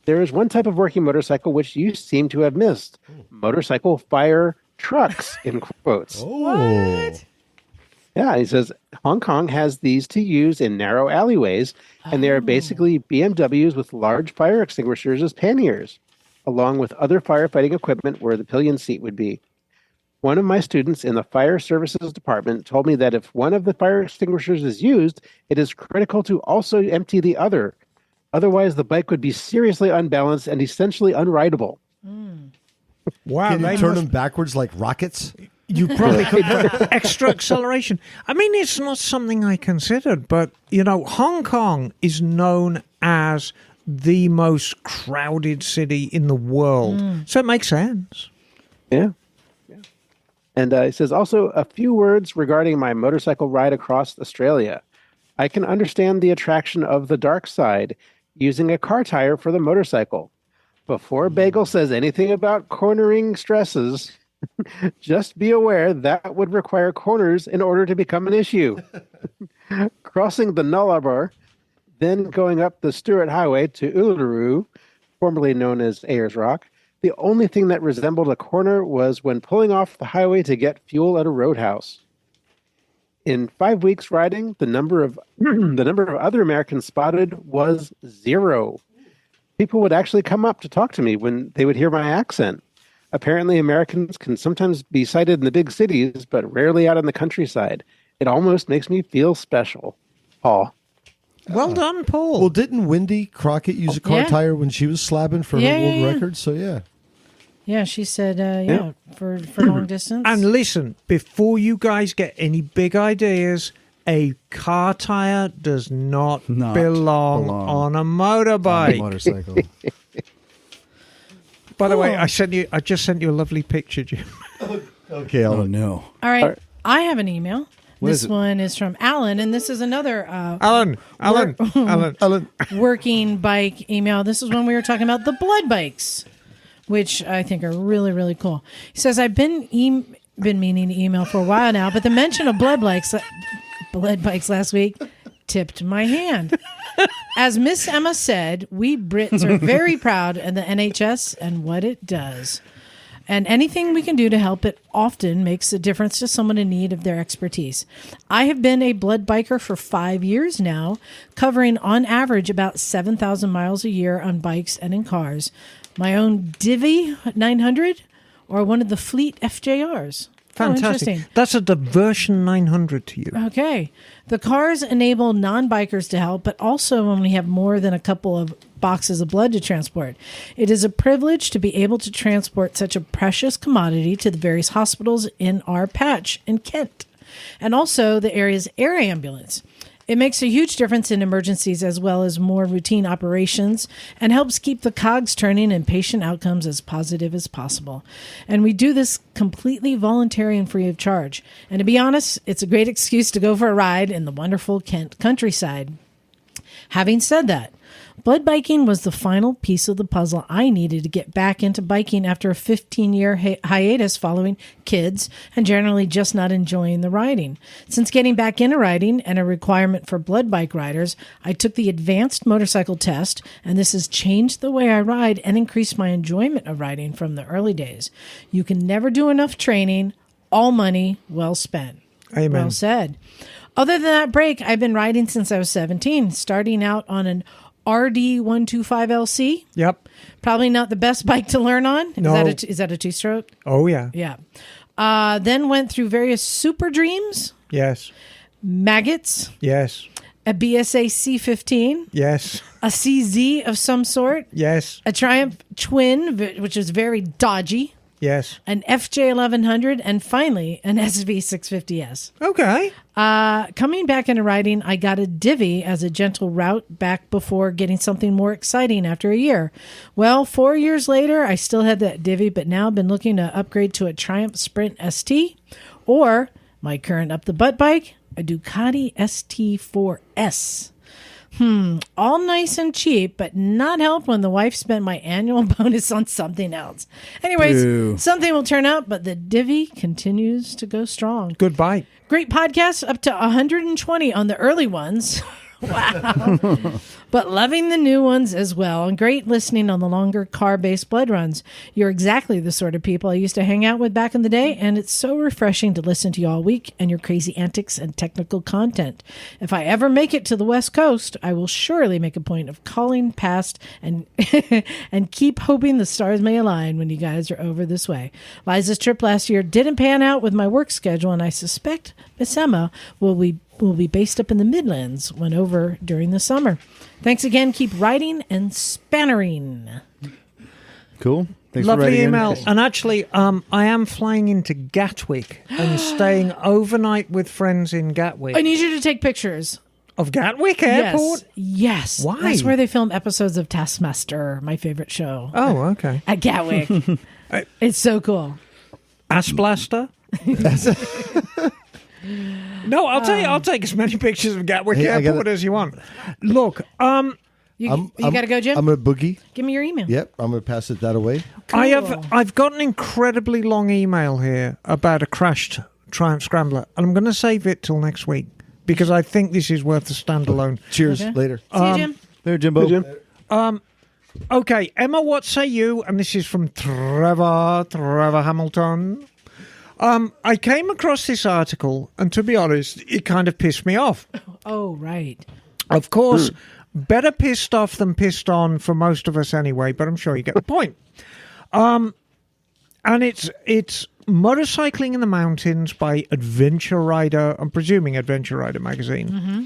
There is one type of working motorcycle which you seem to have missed. Motorcycle fire trucks, in quotes. What? Yeah, he says Hong Kong has these to use in narrow alleyways, and they are basically BMWs with large fire extinguishers as panniers, along with other firefighting equipment where the pillion seat would be. One of my students in the fire services department told me that if one of the fire extinguishers is used, it is critical to also empty the other. Otherwise, the bike would be seriously unbalanced and essentially unrideable. Wow, Can you turn them backwards like rockets? You probably could put extra acceleration. I mean, it's not something I considered, but, Hong Kong is known as the most crowded city in the world. So it makes sense. Yeah. And he says, also, a few words regarding my motorcycle ride across Australia. I can understand the attraction of the dark side, using a car tire for the motorcycle. Before Bagel says anything about cornering stresses, just be aware that would require corners in order to become an issue. Crossing the Nullarbor, then going up the Stewart Highway to Uluru, formerly known as Ayers Rock, the only thing that resembled a corner was when pulling off the highway to get fuel at a roadhouse. In 5 weeks riding, the number of other Americans spotted was 0. People would actually come up to talk to me when they would hear my accent. Apparently, Americans can sometimes be sighted in the big cities, but rarely out in the countryside. It almost makes me feel special. Paul. Well done, Paul. Well, didn't Wendy Crockett use a car tire when she was slabbing for her world record? So, yeah. Yeah, she said, for long distance. And listen, before you guys get any big ideas, a car tire does not belong on a motorbike. On a motorcycle. By the way, I just sent you a lovely picture, Jim. Okay, oh no. All right, I have an email. This one is from Alan, and this is another Alan. working bike email. This is when we were talking about the blood bikes, which I think are really, really cool. He says, I've been meaning to email for a while now, but the mention of blood bikes last week tipped my hand. As Miss Emma said, we Brits are very proud of the NHS and what it does. And anything we can do to help it often makes a difference to someone in need of their expertise. I have been a blood biker for 5 years now, covering on average about 7,000 miles a year on bikes and in cars. My own Divvy 900 or one of the Fleet FJRs. Fantastic. That's a diversion 900 to you. Okay. The cars enable non-bikers to help, but also when we have more than a couple of boxes of blood to transport. It is a privilege to be able to transport such a precious commodity to the various hospitals in our patch in Kent, and also the area's air ambulance. It makes a huge difference in emergencies as well as more routine operations and helps keep the cogs turning and patient outcomes as positive as possible. And we do this completely voluntary and free of charge. And to be honest, it's a great excuse to go for a ride in the wonderful Kent countryside. Having said that, blood biking was the final piece of the puzzle I needed to get back into biking after a 15-year hiatus following kids and generally just not enjoying the riding. Since getting back into riding and a requirement for blood bike riders, I took the advanced motorcycle test, and this has changed the way I ride and increased my enjoyment of riding from the early days. You can never do enough training. All money well spent. Amen. Well said. Other than that break, I've been riding since I was 17, starting out on an RD125LC. Yep. Probably not the best bike to learn on. No. Is that a two-stroke? Oh, yeah. Yeah. Then went through various Super Dreams, Yes. Maggots, Yes. a BSA C15, Yes. a CZ of some sort, Yes. a Triumph Twin, which is very dodgy, Yes. an FJ1100, and finally an SV650S. Okay. Coming back into riding, I got a Divvy as a gentle route back before getting something more exciting after a year. Well, 4 years later, I still had that Divvy, but now I've been looking to upgrade to a Triumph Sprint ST or my current up-the-butt bike, a Ducati ST4S. All nice and cheap, but not help when the wife spent my annual bonus on something else. Anyways, something will turn out, but the Divvy continues to go strong. Good bike. Great podcast, up to 120 on the early ones. Wow. But loving the new ones as well. And great listening on the longer car-based blood runs. You're exactly the sort of people I used to hang out with back in the day, and it's so refreshing to listen to you all week and your crazy antics and technical content. If I ever make it to the West Coast, I will surely make a point of calling past and and keep hoping the stars may align when you guys are over this way. Liza's trip last year didn't pan out with my work schedule, and I suspect Miss Emma will be based up in the Midlands when over during the summer. Thanks again. Keep riding and spannering. Cool. Thanks Lovely for email. in. And actually, I am flying into Gatwick and staying overnight with friends in Gatwick. I need you to take pictures. Of Gatwick Airport? Yes. Why? That's where they film episodes of Taskmaster, my favorite show. Oh, okay. At Gatwick. It's so cool. Ass Blaster? No, I'll take as many pictures of Gatwick Airport as you want. Look, You got to go, Jim? I'm a boogie. Give me your email. Yep, I'm going to pass it that away. Cool. I've got an incredibly long email here about a crashed Triumph Scrambler, and I'm going to save it till next week because I think this is worth a standalone. Cheers. Okay. Later. See you, Jim. There, Jimbo. Hey, Jim. Okay, Emma, what say you? And this is from Trevor Hamilton. I came across this article, and to be honest, it kind of pissed me off. Oh, right. Of course, better pissed off than pissed on for most of us anyway, but I'm sure you get the point. And it's Motorcycling in the Mountains by Adventure Rider, I'm presuming Adventure Rider magazine. Mm-hmm.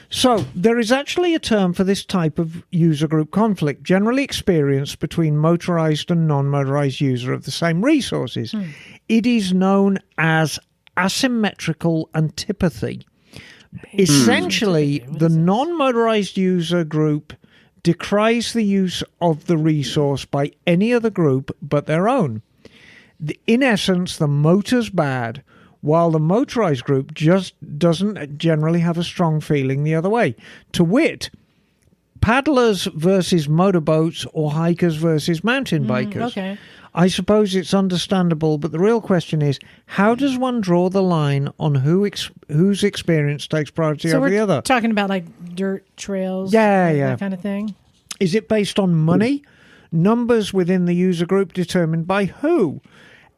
So there is actually a term for this type of user group conflict, generally experienced between motorized and non-motorized user of the same resources. It is known as asymmetrical antipathy. Essentially, the non-motorized user group decries the use of the resource by any other group but their own. In essence, the motor's bad, while the motorized group just doesn't generally have a strong feeling the other way. To wit, paddlers versus motorboats or hikers versus mountain bikers. Okay. I suppose it's understandable, but the real question is, how does one draw the line on whose experience takes priority over the other? Talking about like dirt trails, Yeah. that kind of thing. Is it based on money? Numbers within the user group determined by who?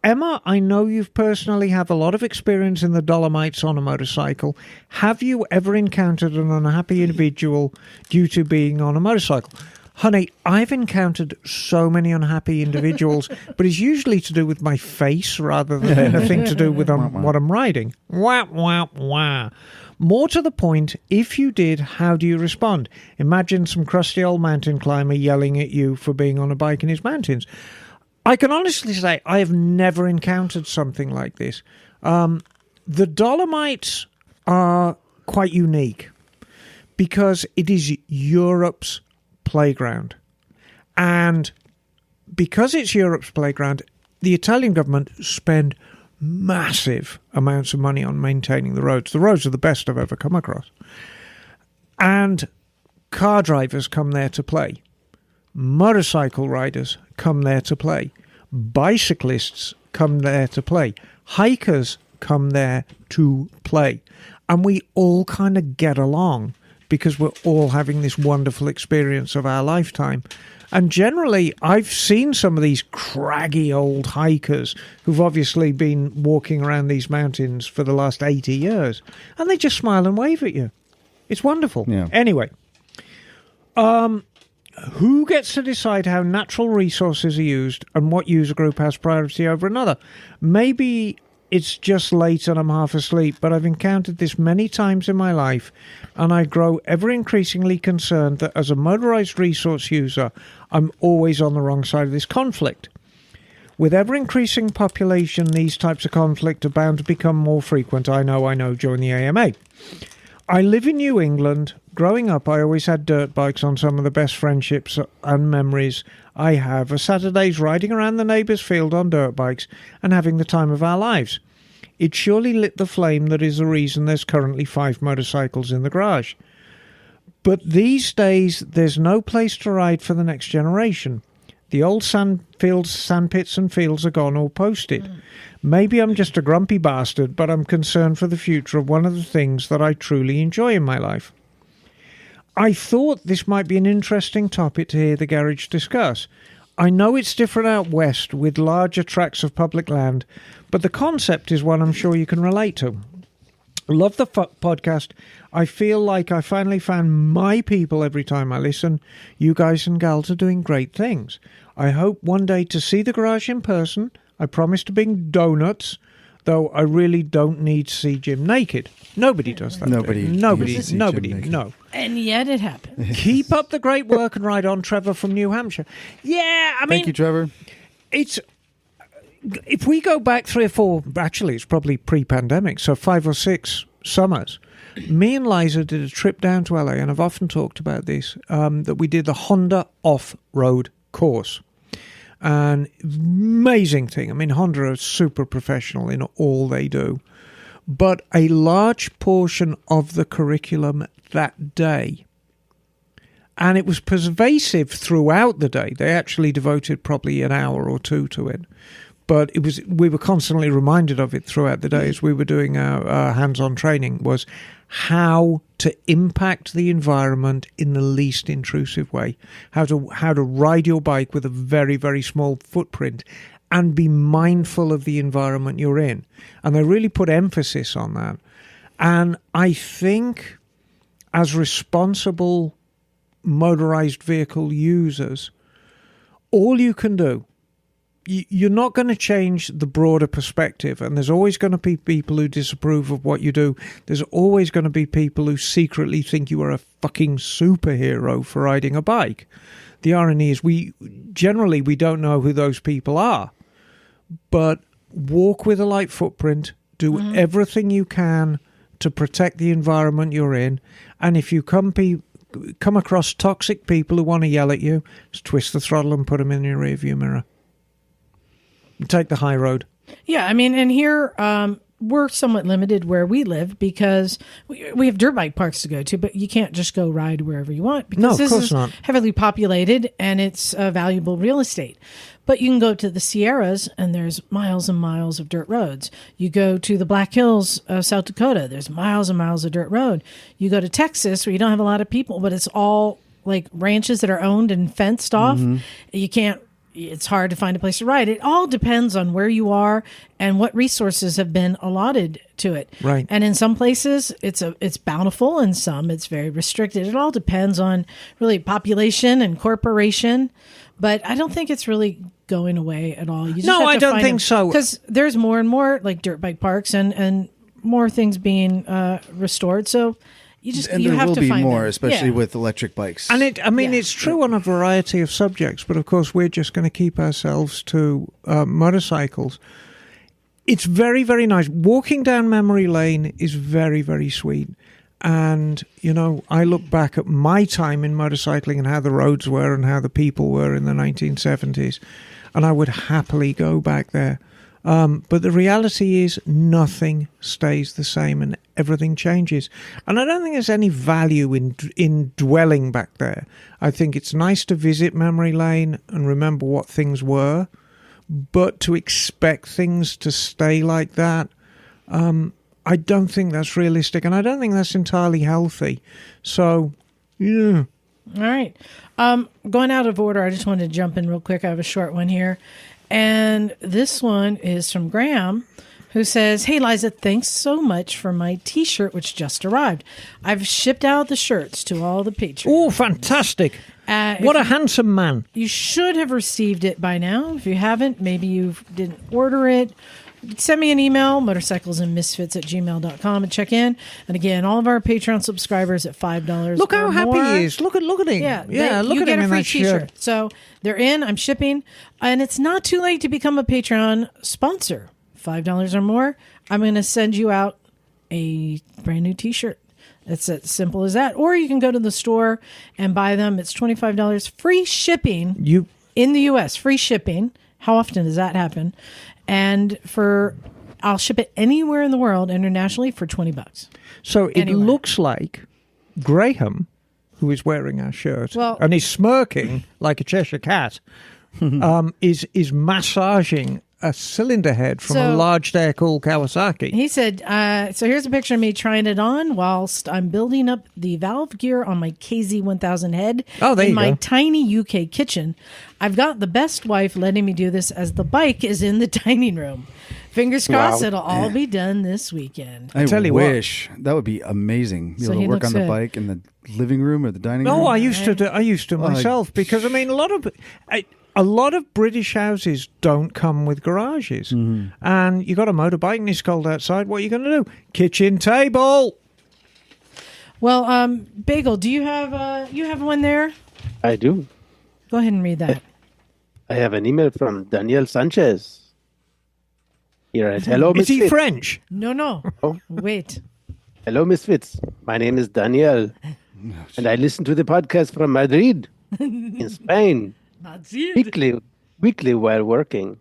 Emma, I know you've personally have a lot of experience in the Dolomites on a motorcycle. Have you ever encountered an unhappy individual due to being on a motorcycle? Honey, I've encountered so many unhappy individuals, but it's usually to do with my face rather than anything to do with what I'm riding. Wah, wah, wah. More to the point, if you did, how do you respond? Imagine some crusty old mountain climber yelling at you for being on a bike in his mountains. I can honestly say I have never encountered something like this. The Dolomites are quite unique. because it is Europe's playground. And because it's Europe's playground, the Italian government spend massive amounts of money on maintaining the roads. The roads are the best I've ever come across. And car drivers come there to play. Motorcycle riders come there to play. Bicyclists come there to play. Hikers come there to play. And we all kind of get along because we're all having this wonderful experience of our lifetime. And generally, I've seen some of these craggy old hikers who've obviously been walking around these mountains for the last 80 years, and they just smile and wave at you. It's wonderful. Yeah. Anyway, who gets to decide how natural resources are used and what user group has priority over another? Maybe it's just late and I'm half asleep, but I've encountered this many times in my life, and I grow ever increasingly concerned that as a motorized resource user, I'm always on the wrong side of this conflict. With ever-increasing population, these types of conflict are bound to become more frequent. I know, join the AMA. I live in New England. Growing up, I always had dirt bikes on. Some of the best friendships and memories I have are Saturdays riding around the neighbour's field on dirt bikes and having the time of our lives. It surely lit the flame that is the reason there's currently 5 motorcycles in the garage. But these days, there's no place to ride for the next generation. The old sand pits and fields are gone or posted. Maybe I'm just a grumpy bastard, but I'm concerned for the future of one of the things that I truly enjoy in my life. I thought this might be an interesting topic to hear the garage discuss. I know it's different out west with larger tracts of public land, but the concept is one I'm sure you can relate to. Love the podcast. I feel like I finally found my people every time I listen. You guys and gals are doing great things. I hope one day to see the garage in person. I promise to bring donuts, though I really don't need to see Jim naked. Nobody does that. Nobody, no. And yet it happened. Keep up the great work and ride on, Trevor from New Hampshire. Yeah, I mean... Thank you, Trevor. It's... If we go back 3 or 4, actually it's probably pre-pandemic, so 5 or 6 summers, me and Liza did a trip down to LA, and I've often talked about this, that we did the Honda off-road course. An amazing thing. I mean, Honda are super professional in all they do. But a large portion of the curriculum that day, and it was pervasive throughout the day. They actually devoted probably an hour or 2 to it. But we were constantly reminded of it throughout the day as we were doing our hands-on training, was how to impact the environment in the least intrusive way, how to ride your bike with a very, very small footprint and be mindful of the environment you're in. And they really put emphasis on that. And I think as responsible motorized vehicle users, all you can do, you're not going to change the broader perspective, and there's always going to be people who disapprove of what you do. There's always going to be people who secretly think you are a fucking superhero for riding a bike. The irony is we don't know who those people are, but walk with a light footprint, do everything you can to protect the environment you're in, and if you come across toxic people who want to yell at you, just twist the throttle and put them in your rearview mirror. Take the high road. Yeah, I mean, and here we're somewhat limited where we live because we have dirt bike parks to go to, but you can't just go ride wherever you want because this is heavily populated and it's valuable real estate. But you can go to the Sierras and there's miles and miles of dirt roads. You go to the Black Hills of South Dakota, there's miles and miles of dirt road. You go to Texas where you don't have a lot of people, but it's all like ranches that are owned and fenced off. It's hard to find a place to ride. It all depends on where you are and what resources have been allotted to it. Right. And in some places, it's bountiful, and some it's very restricted. It all depends on really population and corporation. But I don't think it's really going away at all. You just have to I don't think so. Because there's more and more like dirt bike parks and more things being restored. So you have to find there will be more, them. especially with electric bikes. And it's true on a variety of subjects, but of course we're just going to keep ourselves to motorcycles. It's very, very nice. Walking down memory lane is very, very sweet. And, I look back at my time in motorcycling and how the roads were and how the people were in the 1970s, and I would happily go back there. But the reality is nothing stays the same and everything changes. And I don't think there's any value in dwelling back there. I think it's nice to visit memory lane and remember what things were, but to expect things to stay like that, I don't think that's realistic, and I don't think that's entirely healthy. So, yeah. All right. Going out of order, I just wanted to jump in real quick. I have a short one here. And this one is from Graham, who says, "Hey, Liza, thanks so much for my T-shirt, which just arrived. I've shipped out the shirts to all the patrons." Oh, fantastic. What a handsome man. You should have received it by now. If you haven't, maybe you didn't order it. Send me an email, motorcyclesandmisfits@gmail.com, and check in. And again, all of our Patreon subscribers at $5. Look how happy he is. Look at him. Yeah, look at him in that shirt. So they're in. I'm shipping, and it's not too late to become a Patreon sponsor. $5 or more. I'm going to send you out a brand new T-shirt. It's as simple as that. Or you can go to the store and buy them. It's $25, free shipping. In the U.S., free shipping. How often does that happen? And I'll ship it anywhere in the world internationally for $20. So it looks like Graham, who is wearing our shirt and is smirking like a Cheshire cat, is massaging a cylinder head from a large there called Kawasaki. He said, so here's a picture of me trying it on whilst I'm building up the valve gear on my KZ1000 head in my tiny UK kitchen. I've got the best wife letting me do this as the bike is in the dining room. Fingers crossed it'll all be done this weekend. I wish. That would be amazing. Be able to work on the bike in the living room or the dining room. No, I used to myself because, I mean, a lot of British houses don't come with garages. Mm-hmm. And you got a motorbike and it's cold outside. What are you going to do? Kitchen table. Well, Bagel, do you have one there? I do. Go ahead and read that. I have an email from Daniel Sanchez. Here at Hello Misfits. Is he French? No. Oh. Wait. Hello Misfits. My name is Daniel. And I listen to the podcast from Madrid in Spain. Weekly while working.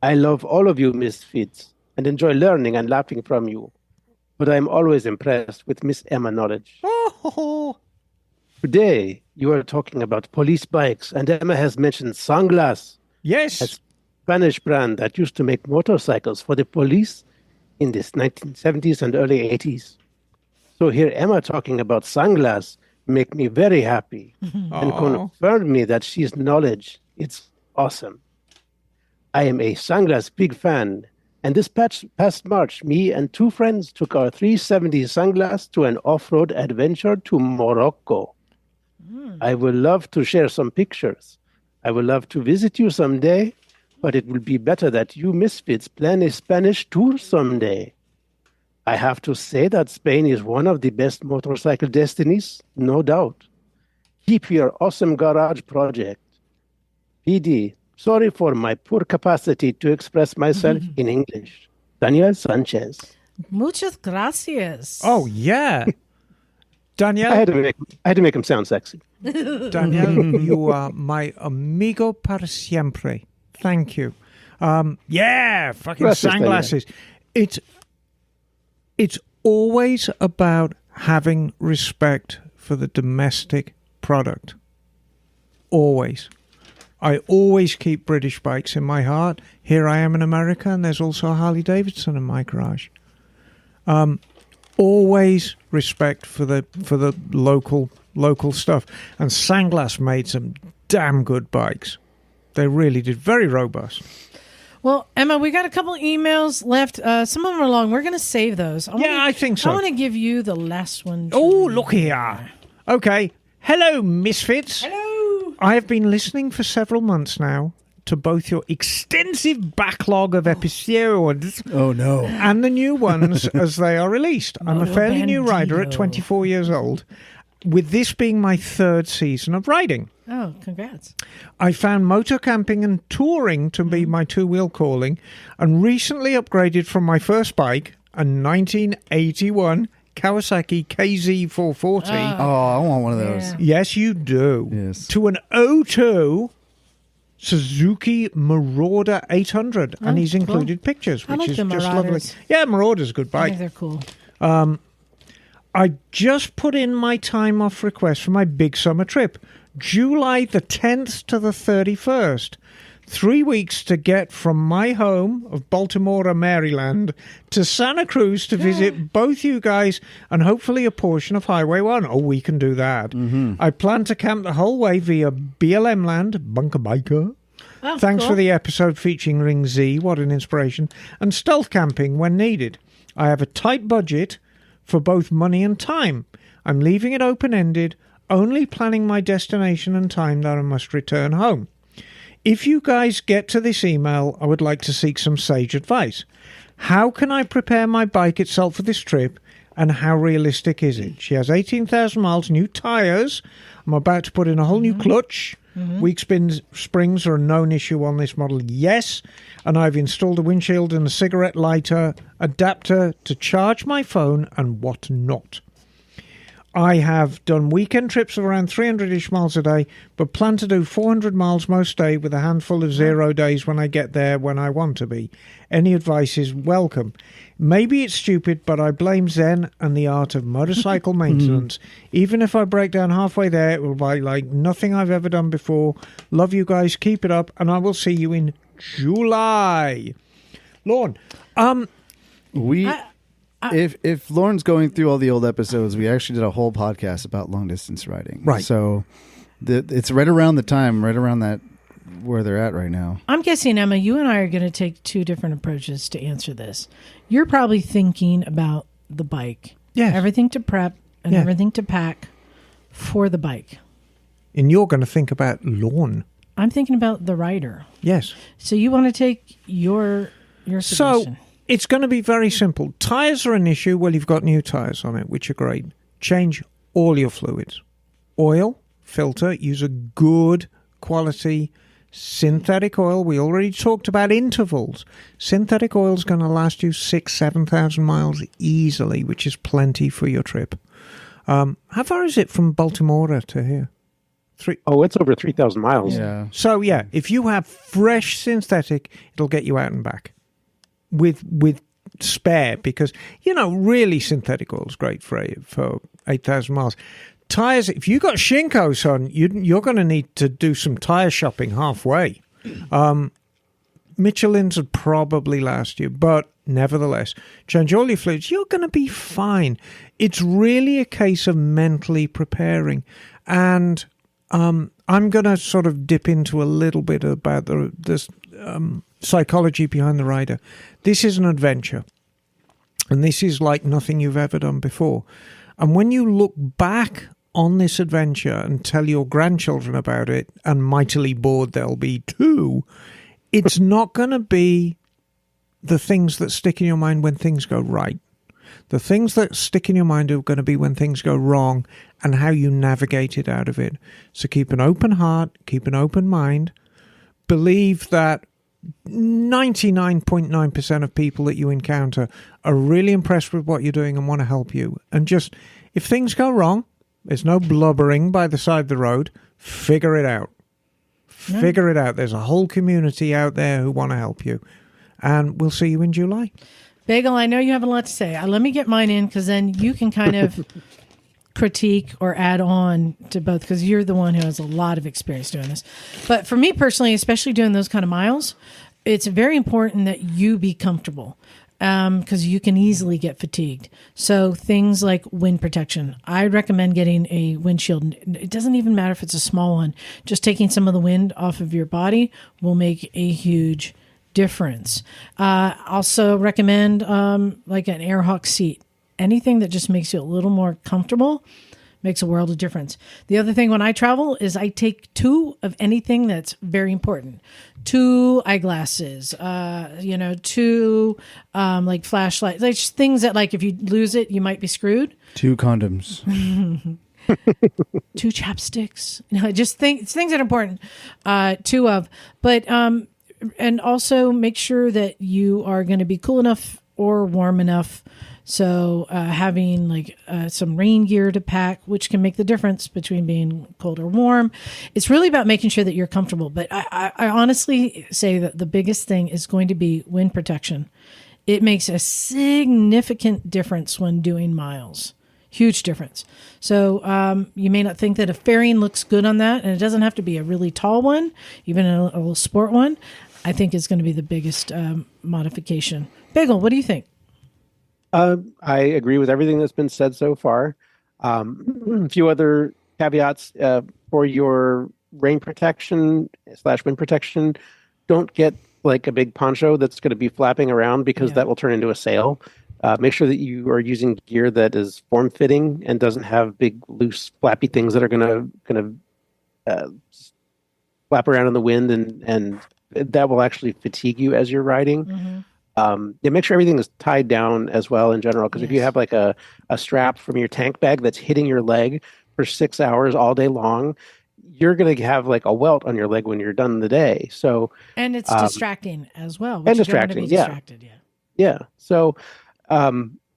I love all of you Misfits and enjoy learning and laughing from you. But I'm always impressed with Miss Emma knowledge. Oh. Today, you are talking about police bikes, and Emma has mentioned Sunglass. Yes. A Spanish brand that used to make motorcycles for the police in the 1970s and early 80s. So hear Emma talking about Sunglass make me very happy and confirm me that she's knowledge. It's awesome. I am a Sunglass big fan, and this past March, me and two friends took our 370 Sunglass to an off-road adventure to Morocco. I would love to share some pictures. I would love to visit you someday, but it will be better that you Misfits plan a Spanish tour someday. I have to say that Spain is one of the best motorcycle destinies, no doubt. Keep your awesome garage project. PD, sorry for my poor capacity to express myself in English. Daniel Sanchez. Muchas gracias. Oh, yeah. Daniel? I had to make him sound sexy. Daniel, you are my amigo para siempre. Thank you. Yeah, fucking Gracias, sunglasses. It's always about having respect for the domestic product. Always. I always keep British bikes in my heart. Here I am in America, and there's also a Harley Davidson in my garage. Always respect for the local stuff. And Sunglass made some damn good bikes. They really did. Very robust. Well, Emma, we got a couple emails left. Some of them are long. We're going to save those. I think so. I want to give you the last one. Oh, look here. Okay. Hello, Misfits. Hello. I have been listening for several months now to both your extensive backlog of episodes and the new ones as they are released. I'm a fairly new rider at 24 years old, with this being my third season of riding. Oh, congrats. I found motor camping and touring to be my two-wheel calling and recently upgraded from my first bike, a 1981 Kawasaki KZ440. I want one of those. Yeah. Yes, you do. Yes. To an 02 Suzuki Marauder 800, and he's included pictures, I which like is the just lovely. Marauders. Yeah, Marauder's a good I bike. think they're cool. I just put in my time off request for my big summer trip, July the 10th to the 31st. 3 weeks to get from my home of Baltimore, Maryland, to Santa Cruz to visit both you guys and hopefully a portion of Highway 1. Oh, we can do that. Mm-hmm. I plan to camp the whole way via BLM land, Bunker Biker. Oh, Thanks cool. for the episode featuring Z, what an inspiration, and stealth camping when needed. I have a tight budget for both money and time. I'm leaving it open-ended, only planning my destination and time that I must return home. If you guys get to this email, I would like to seek some sage advice. How can I prepare my bike itself for this trip, and how realistic is it? She has 18,000 miles, new tyres. I'm about to put in a whole new clutch. Weak springs are a known issue on this model, yes. And I've installed a windshield and a cigarette lighter adapter to charge my phone and what not. I have done weekend trips of around 300-ish miles a day, but plan to do 400 miles most day with a handful of 0 days when I get there when I want to be. Any advice is welcome. Maybe it's stupid, but I blame Zen and the art of motorcycle maintenance. Even if I break down halfway there, it will be like nothing I've ever done before. Love you guys. Keep it up, and I will see you in July. Lorne, If Lauren's going through all the old episodes, we actually did a whole podcast about long distance riding. Right. So it's right around the time, right around that where they're at right now. I'm guessing, Emma, you and I are going to take two different approaches to answer this. You're probably thinking about the bike. Yes. Everything to prep and everything to pack for the bike. and you're going to think about Lorne. I'm thinking about the rider. Yes. So you want to take your suggestion. So it's going to be very simple. Tyres are an issue. Well, you've got new tyres on it, which are great. Change all your fluids. Oil, filter, use a good quality synthetic oil. We already talked about intervals. Synthetic oil is going to last you 6,000-7,000 miles easily, which is plenty for your trip. How far is it from Baltimore to here? It's over 3,000 miles. Yeah. So, yeah, if you have fresh synthetic, it'll get you out and back with spare because, really synthetic oil is great for 8,000 miles. Tires, if you got Shinko, son, you're going to need to do some tire shopping halfway. Michelin's would probably last you, but nevertheless, change all your fluids. You're going to be fine. It's really a case of mentally preparing. And I'm going to sort of dip into a little bit about the psychology behind the rider. This is an adventure, and this is like nothing you've ever done before. And when you look back on this adventure and tell your grandchildren about it, and mightily bored they'll be too, it's not going to be the things that stick in your mind when things go right. The things that stick in your mind are going to be when things go wrong and how you navigate it out of it. So keep an open heart, keep an open mind. Believe that 99.9% of people that you encounter are really impressed with what you're doing and want to help you. And just, if things go wrong, there's no blubbering by the side of the road. Figure it out. Yeah. Figure it out. There's a whole community out there who want to help you. And we'll see you in July. Bagel, I know you have a lot to say. Let me get mine in because then you can kind of critique or add on to both because you're the one who has a lot of experience doing this. But for me personally, especially doing those kind of miles, it's very important that you be comfortable because you can easily get fatigued. So things like wind protection, I recommend getting a windshield. It doesn't even matter if it's a small one. Just taking some of the wind off of your body will make a huge difference. Also recommend like an Airhawk seat. Anything that just makes you a little more comfortable makes a world of difference. The other thing when I travel is I take 2 of anything that's very important. 2 eyeglasses, 2 like flashlights, like just things that like if you lose it, you might be screwed. 2 condoms. 2 chapsticks. Just things that are important. 2 of, but and also make sure that you are going to be cool enough or warm enough So having like some rain gear to pack, which can make the difference between being cold or warm. It's really about making sure that you're comfortable. But I honestly say that the biggest thing is going to be wind protection. It makes a significant difference when doing miles. Huge difference. So you may not think that a fairing looks good on that, and it doesn't have to be a really tall one, even a little sport one. I think is going to be the biggest modification. Bagel, what do you think? I agree with everything that's been said so far. A few other caveats for your rain protection / wind protection. Don't get like a big poncho that's going to be flapping around because that will turn into a sail. Make sure that you are using gear that is form-fitting and doesn't have big, loose, flappy things that are going to flap around in the wind, and that will actually fatigue you as you're riding. Mm-hmm. Make sure everything is tied down as well in general, because if you have like a strap from your tank bag that's hitting your leg for 6 hours all day long, you're going to have like a welt on your leg when you're done the day. So and it's distracting as well. And distracting, distracted, yeah. So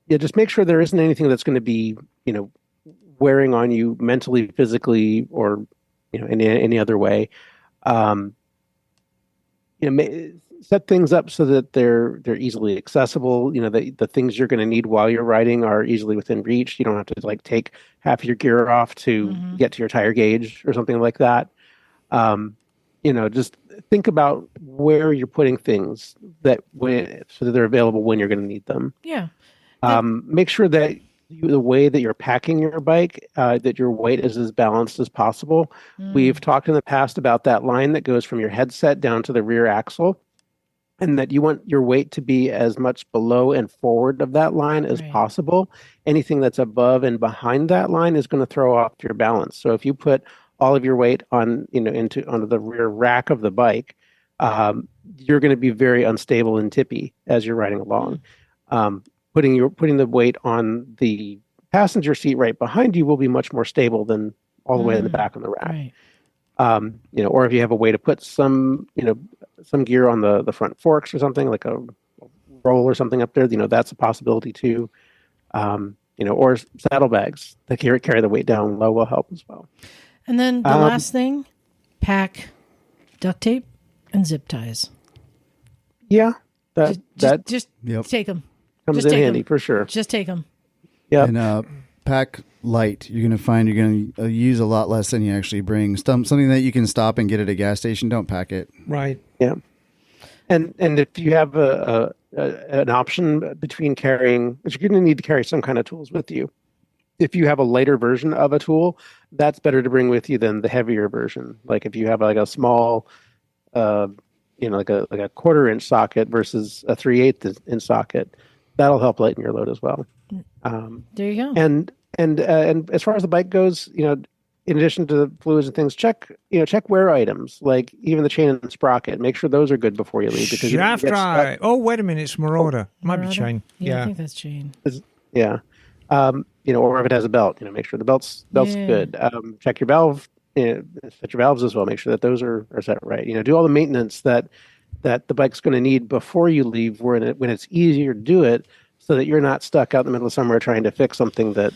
just make sure there isn't anything that's going to be wearing on you mentally, physically, or in any other way. Set things up so that they're easily accessible. The things you're going to need while you're riding are easily within reach. You don't have to like take half your gear off to get to your tire gauge or something like that. Just think about where you're putting things so that they're available when you're going to need them. Yeah. Make sure that the way that you're packing your bike, that your weight is as balanced as possible. We've talked in the past about that line that goes from your headset down to the rear axle, and that you want your weight to be as much below and forward of that line as possible. Anything that's above and behind that line is going to throw off your balance. So if you put all of your weight on, onto the rear rack of the bike, you're going to be very unstable and tippy as you're riding along. Putting the weight on the passenger seat right behind you will be much more stable than all the way in the back on the rack. Right. Or if you have a way to put some gear on the front forks or something, like a roll or something up there, that's a possibility too. Or saddlebags that carry the weight down low will help as well. And then the last thing, pack duct tape and zip ties. Yeah, just take them. Comes in handy for sure. Just take them. Yeah. And pack light. You're going to find you're going to use a lot less than you actually bring. Something that you can stop and get at a gas station. Don't pack it. Right. Yeah. And if you have an option between carrying, but you're going to need to carry some kind of tools with you. If you have a lighter version of a tool, that's better to bring with you than the heavier version. Like if you have like a small, like a 1/4 inch socket versus a 3/8 inch socket, that'll help lighten your load as well. There you go. And as far as the bike goes, in addition to the fluids and things, check wear items like even the chain and sprocket. Make sure those are good before you leave, because shaft eye. Oh, wait a minute, it's Marauder. Might be chain. Yeah, I think that's chain. Yeah. Or if it has a belt, make sure the belt's good. Check your valve, set your valves as well. Make sure that those are set right. Do all the maintenance that the bike's going to need before you leave, when it's easier to do it, so that you're not stuck out in the middle of summer trying to fix something that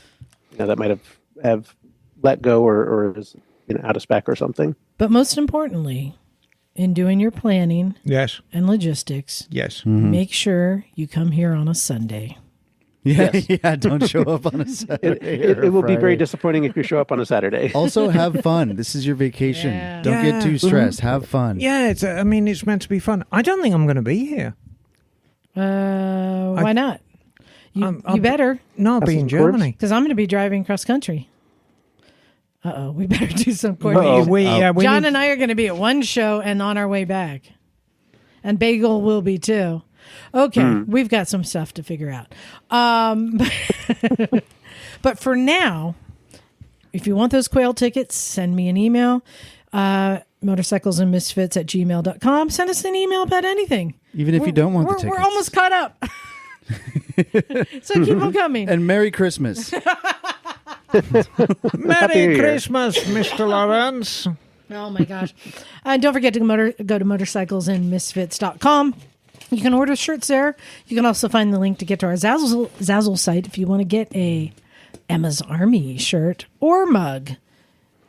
that might have let go or is out of spec or something. But most importantly, in doing your planning, yes, and logistics, yes, make sure you come here on a Sunday. Yeah, Yes. yeah. Don't show up on a Saturday. It will be very Friday. disappointing if you show up on a Saturday. Also, have fun. This is your vacation. Yeah. Don't get too stressed. Have fun. yeah. It's meant to be fun. I don't think I'm going to be here. Why not? You better, No, I'll be in Germany. because I'm going to be driving cross country. We better do some coordinating. John and I are going to be at one show and on our way back. And Bagel will be too. Okay, we've got some stuff to figure out. But for now, if you want those quail tickets, send me an email. motorcyclesandmisfits@gmail.com. Send us an email about anything. Even if you don't want the tickets. We're almost caught up. So keep them coming. And Merry Christmas. Merry Christmas, Mr. Lawrence. Oh my gosh. And don't forget to go to motorcyclesandmisfits.com You can order shirts there. You can also find the link to get to our Zazzle site if you want to get a Emma's Army shirt or mug.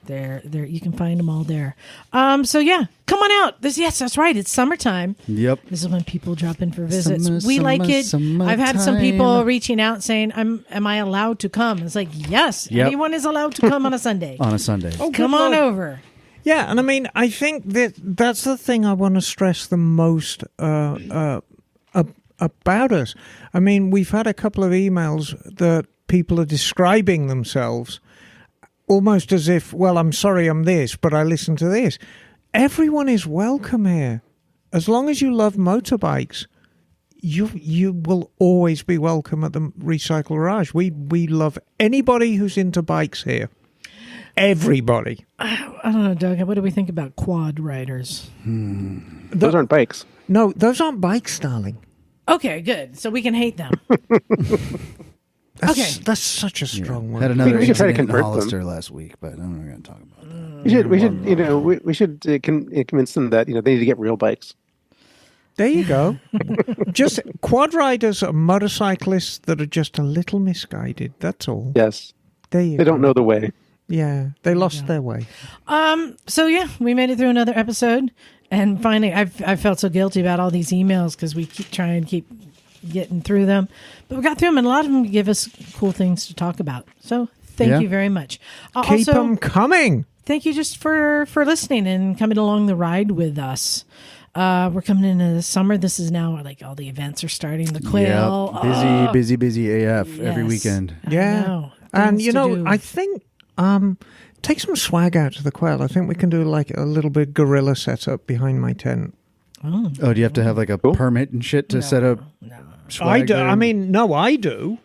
There, you can find them all there. So yeah, come on out. Yes, that's right. It's summertime. Yep. This is when people drop in for visits. Summer, we like it. summertime. I've had some people reaching out saying, "Am I allowed to come?" It's like, yes, anyone is allowed to come on a Sunday. On a Sunday. Oh, Come on over. Yeah, and I mean, I think that's the thing I want to stress the most about us. I mean, we've had a couple of emails that people are describing themselves almost as if, well, I'm sorry I'm this, but I listen to this. Everyone is welcome here. As long as you love motorbikes, you will always be welcome at the Recycle Garage. We love anybody who's into bikes here. Everybody. I don't know, Doug. What do we think about quad riders? Those aren't bikes. No, those aren't bikes, darling. Okay, good. So we can hate them. That's such a strong word. Had another We should try to incident in convert Hollister them. last week, but I'm not going to talk about that. We should convince them that they need to get real bikes. There you go. Just quad riders are motorcyclists that are just a little misguided. That's all. Yes, There you they go. don't know the way. Yeah, they lost their way. So yeah, we made it through another episode, and finally, I felt so guilty about all these emails because we keep getting through them, but we got through them, and a lot of them give us cool things to talk about. So thank you very much. Keep them coming. Thank you just for listening and coming along the ride with us. We're coming into the summer. This is now like all the events are starting. The Quail, Busy AF every yes. weekend. Yeah, Things and to do. I think take some swag out to the Quail. I think we can do like a little bit guerrilla setup behind my tent. Oh, do you have to have like a permit and shit to set up? I do. there? I mean, no, I do.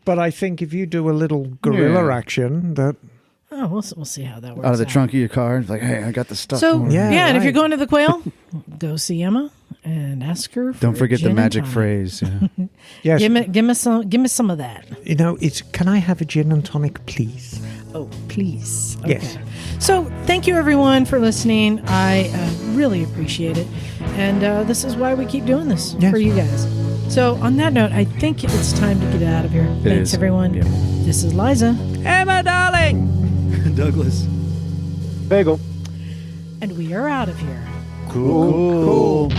But I think if you do a little guerrilla action, that we'll see how that works Out of the trunk of your car, it's like, hey, I got the stuff. So going. Yeah, and if you're right. going to the Quail, go see Emma and ask her. For Don't forget the gin and magic tonic. phrase. Yeah. yes, Give me some of that. it's. Can I have a gin and tonic, please? Oh, please. Okay. Yes. So thank you everyone for listening. I really appreciate it, and this is why we keep doing this Yes. for you guys. So on that note, I think it's time to get out of here. Thanks is. everyone. Yep. This is Liza, Emma, darling. Douglas. Bagel. and we are out of here. Cool.